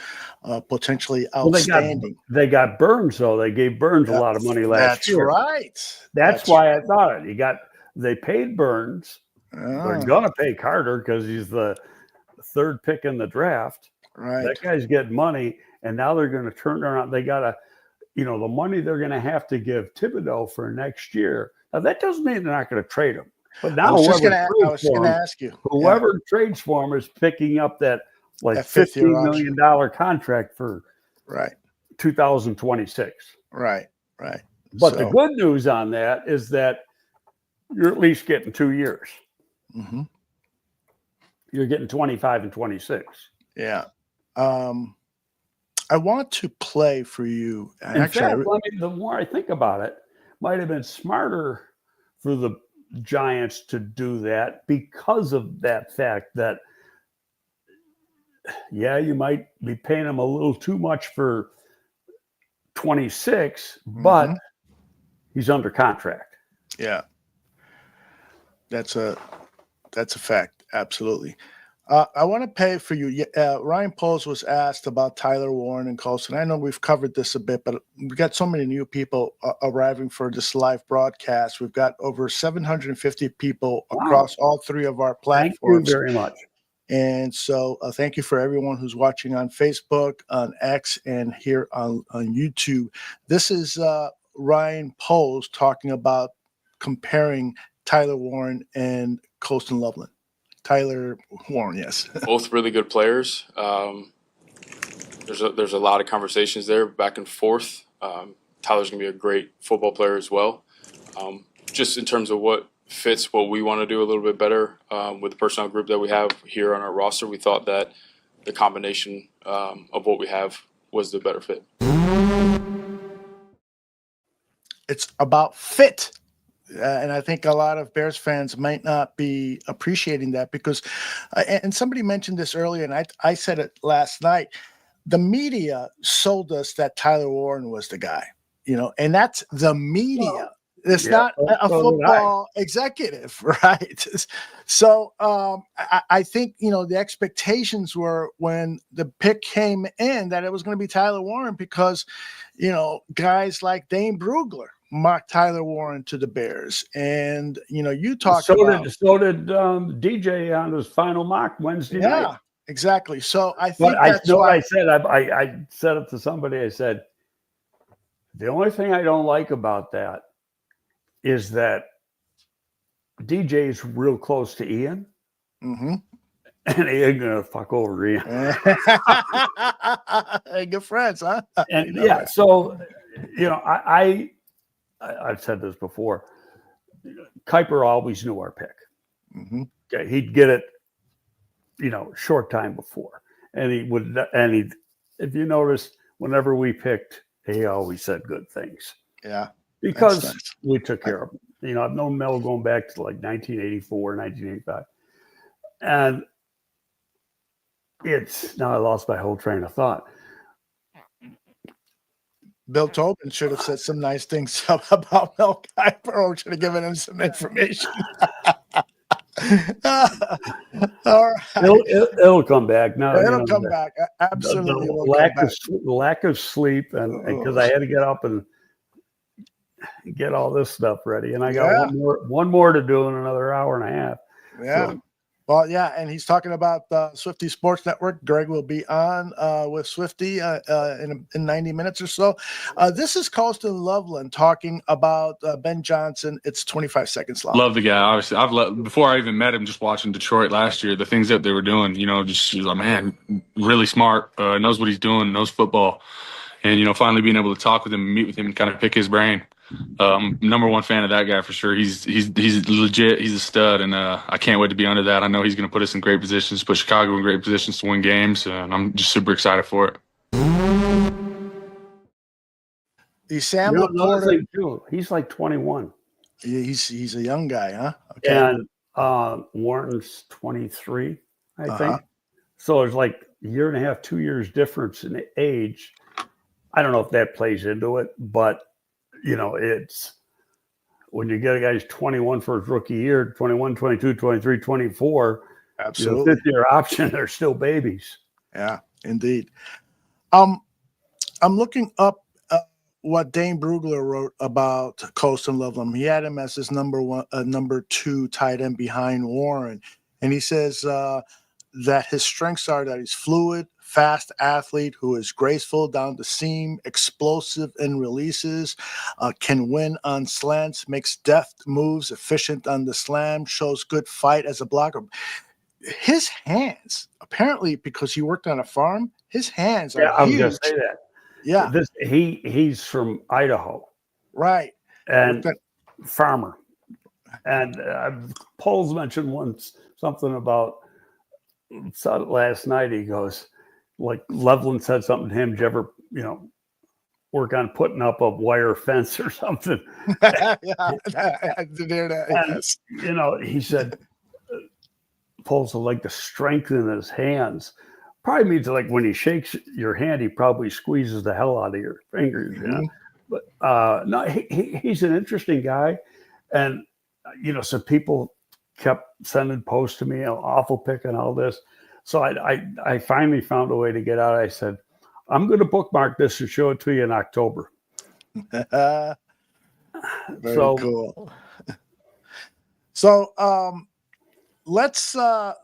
[SPEAKER 5] potentially outstanding.
[SPEAKER 3] They got Burns, though. They gave Burns a lot of money last year.
[SPEAKER 5] That's right.
[SPEAKER 3] That's why I thought it. They paid Burns.
[SPEAKER 5] Ah,
[SPEAKER 3] They're gonna pay Carter because he's the 3rd pick in the draft.
[SPEAKER 5] right.
[SPEAKER 3] That guy's getting money, and now they're going to turn around. They got to, the money they're going to have to give Thibodeau for next year. Now that doesn't mean they're not going to trade him. But now
[SPEAKER 5] I was going to ask you.
[SPEAKER 3] Whoever trades for him is picking up that
[SPEAKER 5] That
[SPEAKER 3] $15 million contract for
[SPEAKER 5] Right.
[SPEAKER 3] 2026.
[SPEAKER 5] Right.
[SPEAKER 3] But the good news on that is that you're at least getting 2 years.
[SPEAKER 5] Mm-hmm.
[SPEAKER 3] You're getting 25 and 26.
[SPEAKER 5] Yeah. I want to play for you.
[SPEAKER 3] In fact, the more I think about it, might have been smarter for the Giants to do that because of that fact that, you might be paying him a little too much for 26, but he's under contract.
[SPEAKER 5] Yeah. That's a fact. Absolutely. I want to pay for you. Ryan Poles was asked about Tyler Warren and Colston. I know we've covered this a bit, but we've got so many new people arriving for this live broadcast. We've got over 750 people across all 3 of our platforms.
[SPEAKER 3] Thank you very much.
[SPEAKER 5] And so thank you for everyone who's watching on Facebook, on X, and here on YouTube. This is Ryan Poles talking about comparing Tyler Warren and Colston Loveland. Tyler Warren, yes.
[SPEAKER 6] Both really good players. There's a lot of conversations there back and forth. Tyler's going to be a great football player as well. Just in terms of what fits what we want to do a little bit better with the personnel group that we have here on our roster, we thought that the combination of what we have was the better fit.
[SPEAKER 5] It's about fit. And I think a lot of Bears fans might not be appreciating that because, and somebody mentioned this earlier, and I said it last night, the media sold us that Tyler Warren was the guy, and that's the media. It's not a football executive, right? So I think, the expectations were when the pick came in that it was going to be Tyler Warren because, guys like Dane Brugler mocked Tyler Warren to the Bears. And, you talked about. So did
[SPEAKER 3] DJ on his final mock Wednesday night.
[SPEAKER 5] Yeah, exactly. So I think
[SPEAKER 3] that's what I said. I said it to somebody. I said, the only thing I don't like about that is that DJ's real close to Ian. Mm-hmm. And he ain't going to fuck over Ian.
[SPEAKER 5] Hey, good friends, huh?
[SPEAKER 3] And so, I've said this before. Kuiper always knew our pick. Mm-hmm. Okay, he'd get it, short time before, and he would. And if you noticed, whenever we picked, he always said good things.
[SPEAKER 5] Yeah,
[SPEAKER 3] because we took care of him. I've known Mel going back to like 1984, 1985, and now I lost my whole train of thought.
[SPEAKER 5] Bill Tobin should have said some nice things about Mel Kiper, or should have given him some information. All right.
[SPEAKER 3] It'll come back. No,
[SPEAKER 5] It'll come back. Absolutely,
[SPEAKER 3] the
[SPEAKER 5] will come back.
[SPEAKER 3] lack of sleep, and because I had to get up and get all this stuff ready, and I got one more to do in another hour and a half.
[SPEAKER 5] Yeah.
[SPEAKER 3] So,
[SPEAKER 5] Well, yeah, and he's talking about Swifty Sports Network. Greg will be on with Swifty in 90 minutes or so. This is Colston Loveland talking about Ben Johnson. It's 25 seconds long.
[SPEAKER 7] Love the guy. Obviously, before I even met him, just watching Detroit last year, the things that they were doing, just like, man, really smart, knows what he's doing, knows football. And, finally being able to talk with him and meet with him and kind of pick his brain. Number one fan of that guy for sure. He's legit. He's a stud, and I can't wait to be under that. I know he's going to put us in great positions, put Chicago in great positions to win games, and I'm just super excited for it.
[SPEAKER 5] The Sam Laporta,
[SPEAKER 3] too, he's like 21.
[SPEAKER 5] He's a young guy, huh?
[SPEAKER 3] Okay. And Warren's 23, I think. So there's like a year and a half, 2 years difference in age. I don't know if that plays into it, but it's when you get a guy who's 21 for his rookie year, 21, 22, 23, 24,
[SPEAKER 5] absolutely,
[SPEAKER 3] fifth-year option, they're still babies.
[SPEAKER 5] Yeah, indeed. I'm looking up what Dane Brugler wrote about Colston Loveland. He had him as his number 2 tight end behind Warren, and he says that his strengths are that he's fluid, fast athlete who is graceful down the seam, explosive in releases, can win on slants, makes deft moves, efficient on the slam, shows good fight as a blocker. His hands, apparently because he worked on a farm, his hands are
[SPEAKER 3] I was
[SPEAKER 5] huge.
[SPEAKER 3] going to say that.
[SPEAKER 5] Yeah.
[SPEAKER 3] He's from Idaho.
[SPEAKER 5] Right.
[SPEAKER 3] And farmer. And Paul's mentioned once something about last night. He goes, like Lovelin said something to him. Did you ever, work on putting up a wire fence or something?
[SPEAKER 5] Yeah, I did hear that. Yes.
[SPEAKER 3] And, he said, Paul's like the strength in his hands. Probably means like when he shakes your hand, he probably squeezes the hell out of your fingers.
[SPEAKER 5] Mm-hmm.
[SPEAKER 3] But no, he's an interesting guy. And, some people kept sending posts to me, awful pick and all this. So I finally found a way to get out. I said, I'm going to bookmark this and show it to you in October.
[SPEAKER 5] Very cool. So let's, where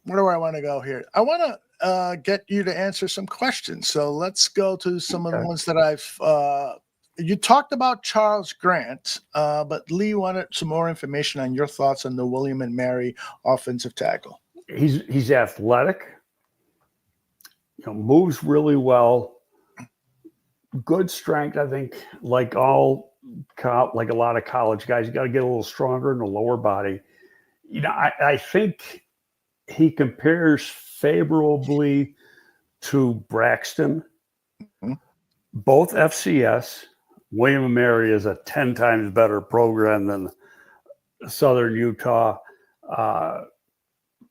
[SPEAKER 5] do I want to go here? I want to get you to answer some questions. So let's go to some of the ones that I've, you talked about Charles Grant, but Lee wanted some more information on your thoughts on the William and Mary offensive tackle.
[SPEAKER 3] He's athletic, moves really well, good strength. I think like a lot of college guys, you got to get a little stronger in the lower body. I think he compares favorably to Braxton, both FCS. William and Mary is a 10 times better program than Southern Utah.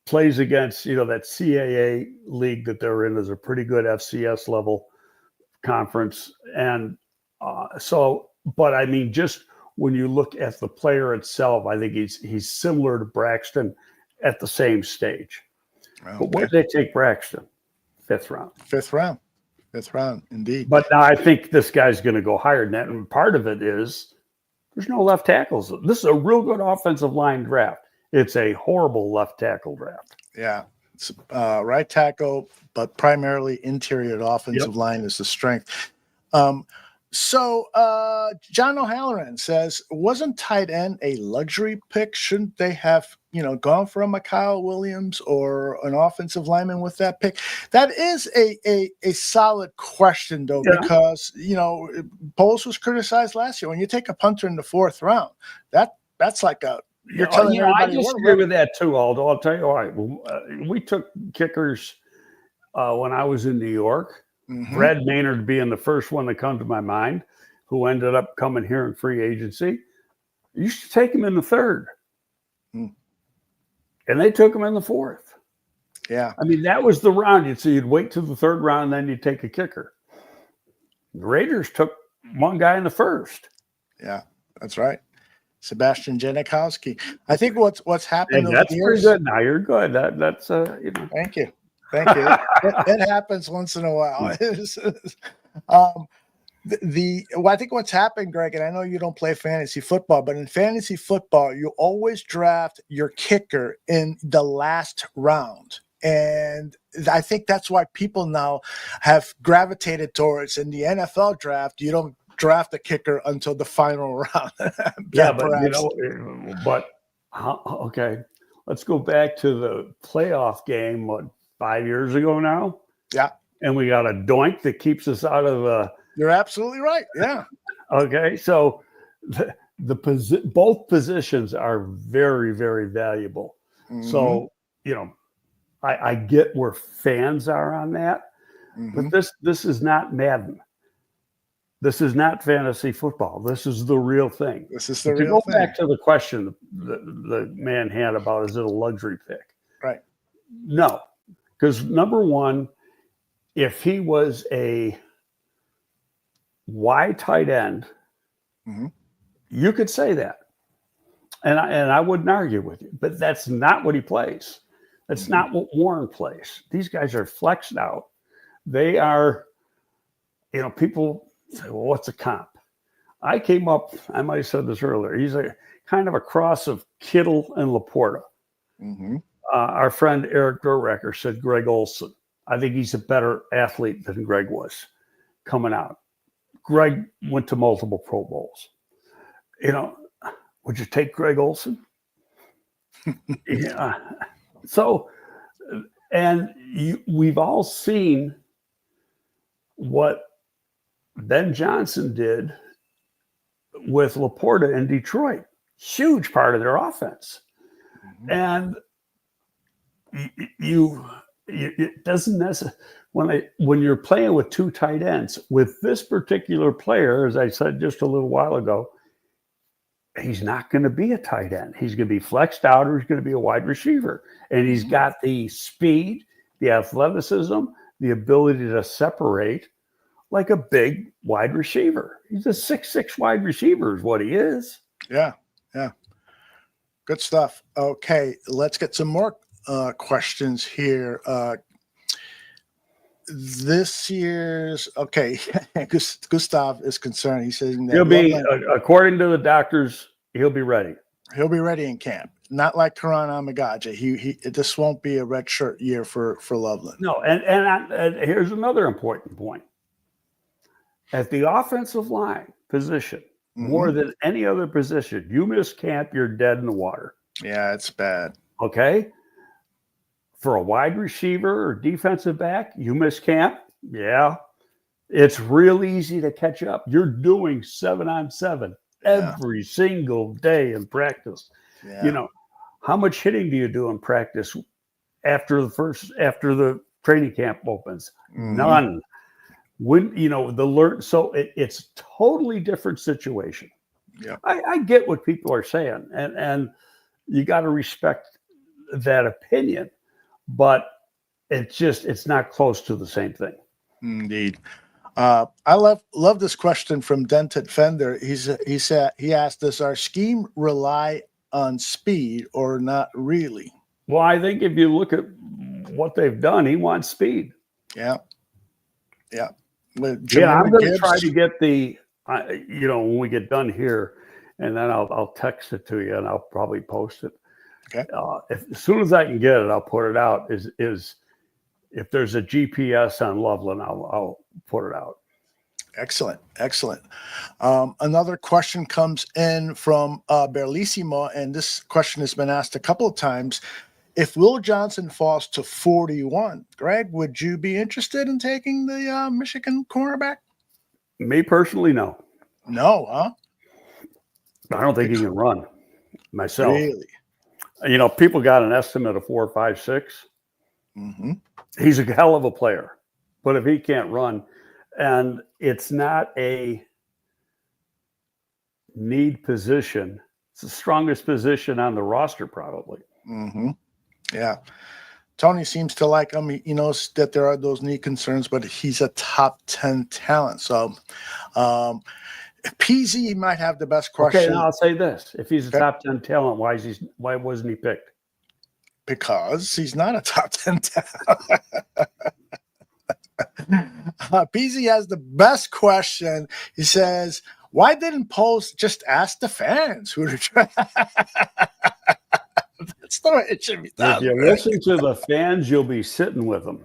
[SPEAKER 3] Plays against, that CAA league that they're in is a pretty good FCS level conference. And but I mean, just when you look at the player itself, I think he's similar to Braxton at the same stage. Okay. But where did they take Braxton? Fifth round, indeed. But now I think this guy's going to go higher than that. And part of it is there's no left tackles. This is a real good offensive line draft. It's a horrible left tackle draft.
[SPEAKER 5] Yeah. It's right tackle, but primarily interior offensive line is the strength. So John O'Halloran says, wasn't tight end a luxury pick? Shouldn't they have, gone for a Mikhail Williams or an offensive lineman with that pick? That is a solid question, though, because, Bowles was criticized last year. When you take a punter in the 4th round, that's like a, you're telling everybody.
[SPEAKER 3] I disagree with that too, Aldo. I'll tell you why. We took kickers when I was in New York. Mm-hmm. Brad Maynard being the first one that come to my mind, who ended up coming here in free agency. You used to take him in the 3rd. And they took him in the 4th.
[SPEAKER 5] Yeah.
[SPEAKER 3] I mean, that was the round. You'd wait till the 3rd round, and then you'd take a kicker. The Raiders took one guy in the 1st.
[SPEAKER 5] Yeah, that's right. Sebastian Janikowski. I think what's happened
[SPEAKER 3] And
[SPEAKER 5] over
[SPEAKER 3] that's
[SPEAKER 5] the
[SPEAKER 3] pretty
[SPEAKER 5] years.
[SPEAKER 3] good. Now you're good. That's
[SPEAKER 5] Thank you. It happens once in a while. Well, I think what's happened, Greg, and I know you don't play fantasy football, but in fantasy football, you always draft your kicker in the last round. And I think that's why people now have gravitated towards in the NFL draft, you don't draft a kicker until the final round.
[SPEAKER 3] yeah, but okay. Let's go back to the playoff game, 5 years ago now?
[SPEAKER 5] Yeah.
[SPEAKER 3] And we got a doink that keeps us out of
[SPEAKER 5] You're absolutely right. Yeah.
[SPEAKER 3] okay. So both positions are very, very valuable.
[SPEAKER 5] Mm-hmm.
[SPEAKER 3] So, I get where fans are on that, but this is not Madden. This is not fantasy football. This is the real thing.
[SPEAKER 5] This is the
[SPEAKER 3] to
[SPEAKER 5] real
[SPEAKER 3] go back to the question the man had about, is it a luxury pick?
[SPEAKER 5] Right.
[SPEAKER 3] No, because number one, if he was a wide tight end, you could say that. And I wouldn't argue with you, but that's not what he plays. That's not what Warren plays. These guys are flexed out. They are, people say, well, what's a comp? I might have said this earlier. He's a kind of a cross of Kittle and Laporta. Our friend Eric Gerracker said Greg Olsen. I think he's a better athlete than Greg was coming out. Greg went to multiple Pro Bowls. Would you take Greg Olsen? Yeah. So, we've all seen what Ben Johnson did with Laporta in Detroit. Huge part of their offense. And it doesn't necessarily, when you're playing with two tight ends, with this particular player, as I said just a little while ago, he's not going to be a tight end. He's going to be flexed out, or he's going to be a wide receiver. And he's got the speed, the athleticism, the ability to separate like a big wide receiver. He's a 6'6" wide receiver is what he is.
[SPEAKER 5] Yeah. Good stuff. Okay, let's get some more questions here. This year's Gustav is concerned. He's saying that
[SPEAKER 3] He'll be, according to the doctors, he'll be ready.
[SPEAKER 5] He'll be ready in camp. Not like Karan Amagaja. This won't be a red shirt year for Loveland.
[SPEAKER 3] No, and here's another important point. At the offensive line position, more than any other position, you miss camp, you're dead in the water.
[SPEAKER 5] Yeah, it's bad.
[SPEAKER 3] Okay? For a wide receiver or defensive back, you miss camp. Yeah. It's real easy to catch up. You're doing 7-on-7 every single day in practice.
[SPEAKER 5] Yeah.
[SPEAKER 3] How much hitting do you do in practice after the training camp opens? None. So it's totally different situation.
[SPEAKER 5] Yeah.
[SPEAKER 3] I get what people are saying, and you got to respect that opinion. But it's not close to the same thing.
[SPEAKER 5] Indeed. I love this question from Dented Fender. He asked, does our scheme rely on speed or not really?
[SPEAKER 3] Well, I think if you look at what they've done, he wants speed.
[SPEAKER 5] Yeah.
[SPEAKER 3] I'm going to try to get when we get done here, and then I'll text it to you, and I'll probably post it.
[SPEAKER 5] Okay.
[SPEAKER 3] As soon as I can get it, I'll put it out. Is if there's a GPS on Lovelin, I'll put it out.
[SPEAKER 5] Excellent. Another question comes in from Berlissimo, and this question has been asked a couple of times. If Will Johnson falls to 41, Greg, would you be interested in taking the Michigan cornerback?
[SPEAKER 3] Me personally, no.
[SPEAKER 5] No, huh?
[SPEAKER 3] I don't think he can run myself.
[SPEAKER 5] Really?
[SPEAKER 3] People got an estimate of 4, 5, 6. He's a hell of a player, but if he can't run, and it's not a need position, it's the strongest position on the roster, probably.
[SPEAKER 5] Yeah. Tony seems to like him. He knows that there are those knee concerns, but he's a top 10 talent. So PZ might have the best
[SPEAKER 3] Okay,
[SPEAKER 5] question.
[SPEAKER 3] now I'll say this: if he's a
[SPEAKER 5] Okay.
[SPEAKER 3] top 10 talent, why wasn't he picked?
[SPEAKER 5] Because he's not a top 10 talent. PZ has the best question. He says, why didn't Post just ask the fans who to try? That's the way it should be done.
[SPEAKER 3] If you listen to the fans, you'll be sitting with them.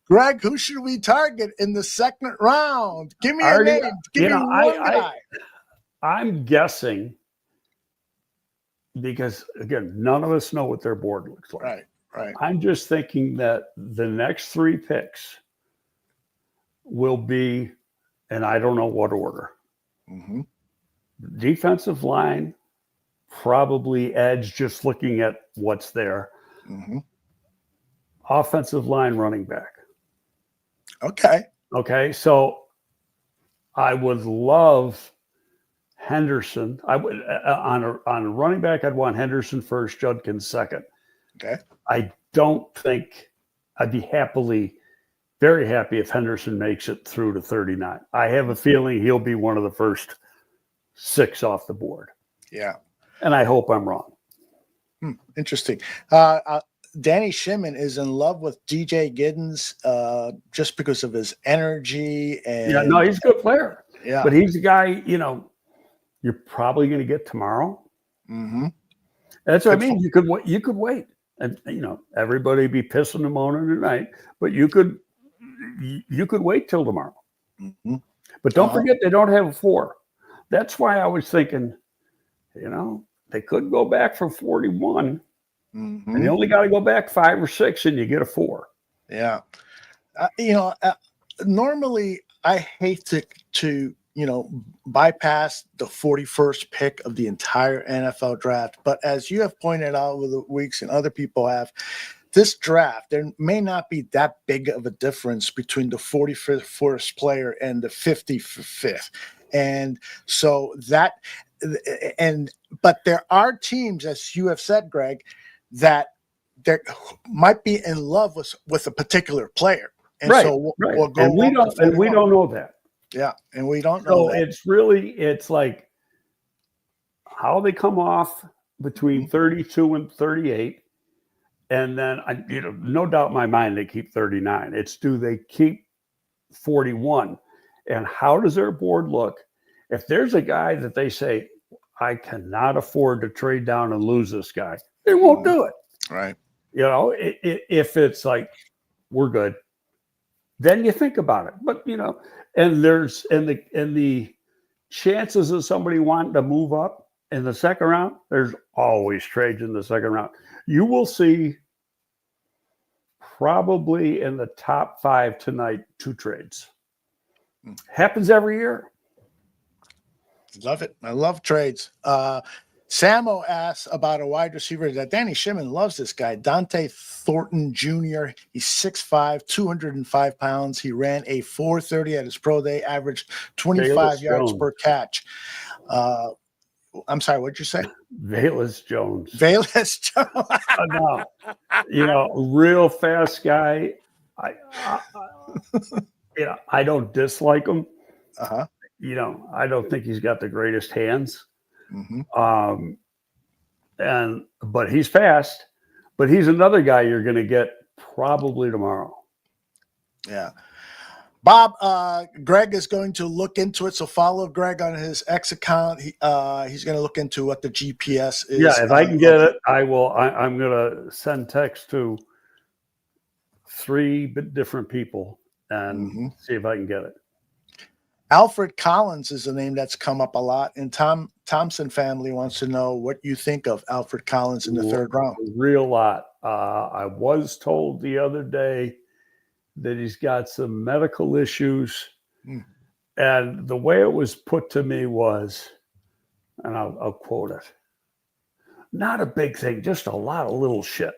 [SPEAKER 5] Greg, who should we target in the second round? Give me a
[SPEAKER 3] Already-
[SPEAKER 5] name. Give me one guy.
[SPEAKER 3] I'm guessing because, again, none of us know what their board looks like.
[SPEAKER 5] Right, right.
[SPEAKER 3] I'm just thinking that the next 3 picks will be, and I don't know what order.
[SPEAKER 5] Mm-hmm.
[SPEAKER 3] Defensive line, probably edge, just looking at what's there.
[SPEAKER 5] Mm-hmm.
[SPEAKER 3] Offensive line, running back.
[SPEAKER 5] Okay.
[SPEAKER 3] Okay, so I would love Henderson. I would on a running back. I'd want Henderson first, Judkins second.
[SPEAKER 5] Okay.
[SPEAKER 3] I don't think I'd be very happy if Henderson makes it through to 39. I have a feeling he'll be one of the first 6 off the board,
[SPEAKER 5] Yeah.
[SPEAKER 3] and I hope I'm wrong.
[SPEAKER 5] Interesting. Danny Shimon is in love with DJ Giddens just because of his energy and
[SPEAKER 3] Yeah, no, he's a good player,
[SPEAKER 5] yeah.
[SPEAKER 3] but he's a guy. You're probably going to get tomorrow.
[SPEAKER 5] Mm-hmm.
[SPEAKER 3] That's what I mean. You could wait, and everybody be pissing and moaning tonight, but you could wait till tomorrow.
[SPEAKER 5] Mm-hmm.
[SPEAKER 3] But don't forget they don't have a 4. That's why I was thinking, they could go back from 41,
[SPEAKER 5] Mm-hmm.
[SPEAKER 3] and you only got to go back 5 or 6, and you get a 4.
[SPEAKER 5] Yeah. Normally I hate to bypass the 41st pick of the entire NFL draft. But as you have pointed out over the weeks and other people have, this draft, there may not be that big of a difference between the 41st player and the 55th. And so but there are teams, as you have said, Greg, that might be in love with a particular player. And
[SPEAKER 3] Right,
[SPEAKER 5] so
[SPEAKER 3] right.
[SPEAKER 5] we'll go
[SPEAKER 3] and we don't know that.
[SPEAKER 5] Yeah, and we don't know
[SPEAKER 3] So
[SPEAKER 5] that.
[SPEAKER 3] it's like how they come off between 32 and 38. And then, no doubt in my mind, they keep 39. It's do they keep 41? And how does their board look? If there's a guy that they say, I cannot afford to trade down and lose this guy, they won't do it.
[SPEAKER 5] Right.
[SPEAKER 3] If it's like, we're good, then you think about it. But, and the chances of somebody wanting to move up in the second round, there's always trades in the second round. You will see probably in the top 5 tonight 2 trades. Happens every year.
[SPEAKER 5] Love it. I love trades. Samo asks about a wide receiver that Danny Shimon loves this guy, Dante Thornton Jr. He's 6'5", 205 pounds. He ran a 4.30 at his pro day, averaged 25
[SPEAKER 3] Bayless
[SPEAKER 5] yards
[SPEAKER 3] Jones.
[SPEAKER 5] per catch. I'm sorry, what did you say?
[SPEAKER 3] Bayless Jones.
[SPEAKER 5] Bayless Jones.
[SPEAKER 3] No, real fast guy. I don't dislike him.
[SPEAKER 5] Uh-huh.
[SPEAKER 3] I don't think he's got the greatest hands.
[SPEAKER 5] Mm-hmm.
[SPEAKER 3] But he's fast. But he's another guy you're going to get probably tomorrow.
[SPEAKER 5] Yeah. Bob, Greg is going to look into it. So follow Greg on his X account. He's going to look into what the GPS is.
[SPEAKER 3] Yeah, if I can get it, I will. I'm going to send text to 3 different people and see if I can get it.
[SPEAKER 5] Alfred Collins is a name that's come up a lot, and Thompson family wants to know what you think of Alfred Collins in the third round.
[SPEAKER 3] A real lot. I was told the other day that he's got some medical issues, and the way it was put to me was, and I'll quote it, not a big thing, just a lot of little shit.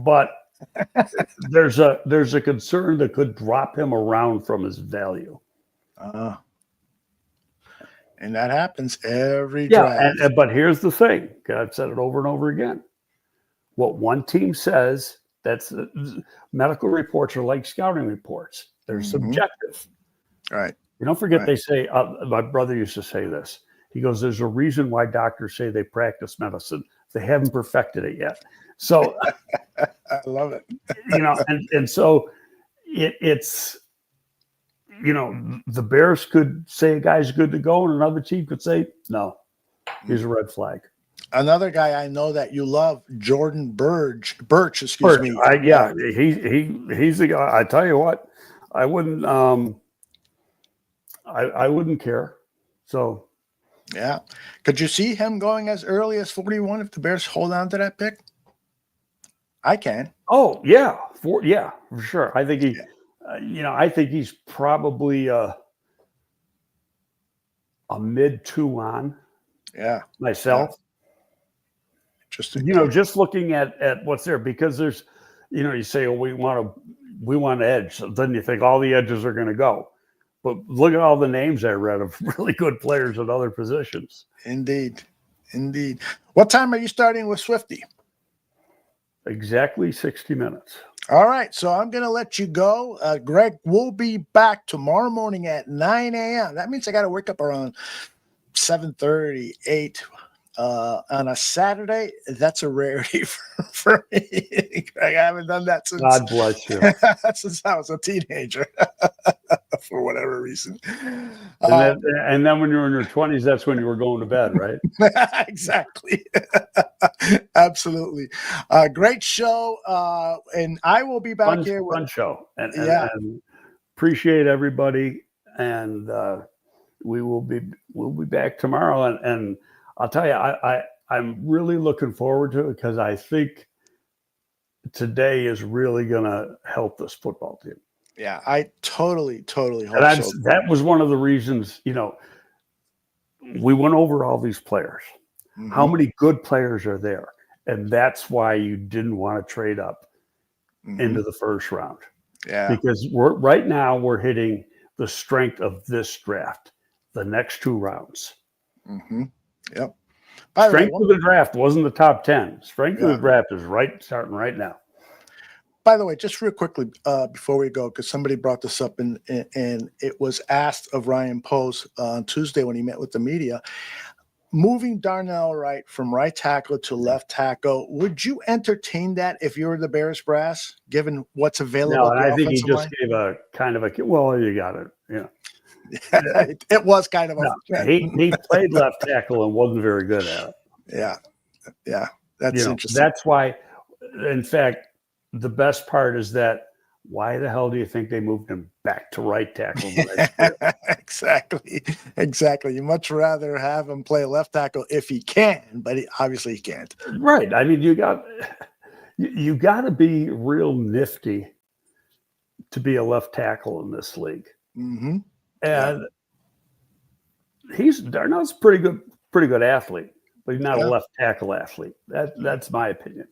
[SPEAKER 3] But there's a concern that could drop him around from his value.
[SPEAKER 5] And that happens every draft.
[SPEAKER 3] But here's the thing. I've said it over and over again. What one team says That's medical reports are like scouting reports. They're subjective.
[SPEAKER 5] Right.
[SPEAKER 3] You don't forget
[SPEAKER 5] Right.
[SPEAKER 3] they say, my brother used to say this. He goes, there's a reason why doctors say they practice medicine. They haven't perfected it yet. So,
[SPEAKER 5] I love it.
[SPEAKER 3] and so it's, the Bears could say a guy's good to go, and another team could say, no, he's a red flag.
[SPEAKER 5] Another guy I know that you love, Jordan Birch, excuse me.
[SPEAKER 3] He's the guy. I tell you what, I wouldn't, I wouldn't care. So,
[SPEAKER 5] yeah. Could you see him going as early as 41 if the Bears hold on to that pick? I can.
[SPEAKER 3] Oh yeah, for sure. I think he, I think he's probably a mid 2 on.
[SPEAKER 5] Yeah.
[SPEAKER 3] Myself.
[SPEAKER 5] Yeah. Just
[SPEAKER 3] looking at what's there, because there's, you say, oh, we want edge. So then you think all the edges are going to go. But look at all the names I read of really good players at other positions.
[SPEAKER 5] Indeed. What time are you starting with Swifty?
[SPEAKER 3] Exactly 60 minutes.
[SPEAKER 5] All right. So I'm going to let you go. Greg will be back tomorrow morning at 9 a.m. That means I got to wake up around 7:30, 8 on a Saturday. That's a rarity for me. Greg, I haven't done that since.
[SPEAKER 3] God bless you.
[SPEAKER 5] Since I was a teenager. For whatever reason.
[SPEAKER 3] And then when you were in your 20s, that's when you were going to bed, right?
[SPEAKER 5] Exactly. Absolutely. Great show. And I will be back here.
[SPEAKER 3] Fun show. And appreciate everybody. And we'll be back tomorrow. And I'll tell you, I'm really looking forward to it, because I think today is really going to help this football team.
[SPEAKER 5] Yeah, I totally hope so.
[SPEAKER 3] That was one of the reasons, we went over all these players. Mm-hmm. How many good players are there? And that's why you didn't want to trade up into the first round.
[SPEAKER 5] Yeah.
[SPEAKER 3] Because right now we're hitting the strength of this draft, the next 2 rounds.
[SPEAKER 5] Mm-hmm. Yep.
[SPEAKER 3] Strength of the draft wasn't the top 10. Strength of the draft is starting right now.
[SPEAKER 5] By the way, just real quickly before we go, because somebody brought this up and it was asked of Ryan Post on Tuesday when he met with the media, moving Darnell Wright from right tackle to left tackle, would you entertain that if you were the Bears brass, given what's available?
[SPEAKER 3] No, I think he just gave a kind of a, well, you got it. Yeah.
[SPEAKER 5] It was kind of
[SPEAKER 3] he played left tackle and wasn't very good at it.
[SPEAKER 5] Yeah. That's interesting.
[SPEAKER 3] That's why, in fact, the best part is that why the hell do you think they moved him back to right tackle?
[SPEAKER 5] Exactly. You much rather have him play left tackle if he can, but obviously he can't.
[SPEAKER 3] Right. I mean, you got to be real nifty to be a left tackle in this league.
[SPEAKER 5] Mm-hmm.
[SPEAKER 3] And Darnell's a pretty good athlete, but he's not a left tackle athlete. That's my opinion.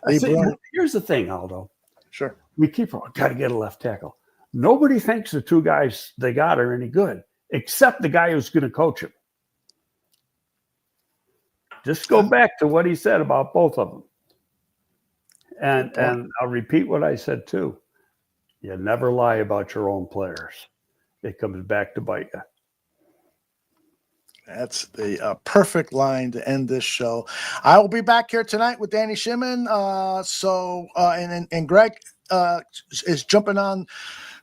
[SPEAKER 3] Here's the thing, Aldo.
[SPEAKER 5] Sure.
[SPEAKER 3] We keep got to get a left tackle. Nobody thinks the 2 guys they got are any good, except the guy who's going to coach him. Just go back to what he said about both of them. And I'll repeat what I said too. You never lie about your own players. It comes back to bite you.
[SPEAKER 5] That's the perfect line to end this show. I will be back here tonight with Danny Shimon. And Greg is jumping on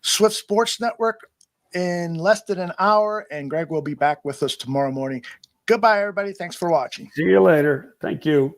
[SPEAKER 5] Swift Sports Network in less than an hour, and Greg will be back with us tomorrow morning. Goodbye, everybody. Thanks for watching.
[SPEAKER 3] See you later. Thank you.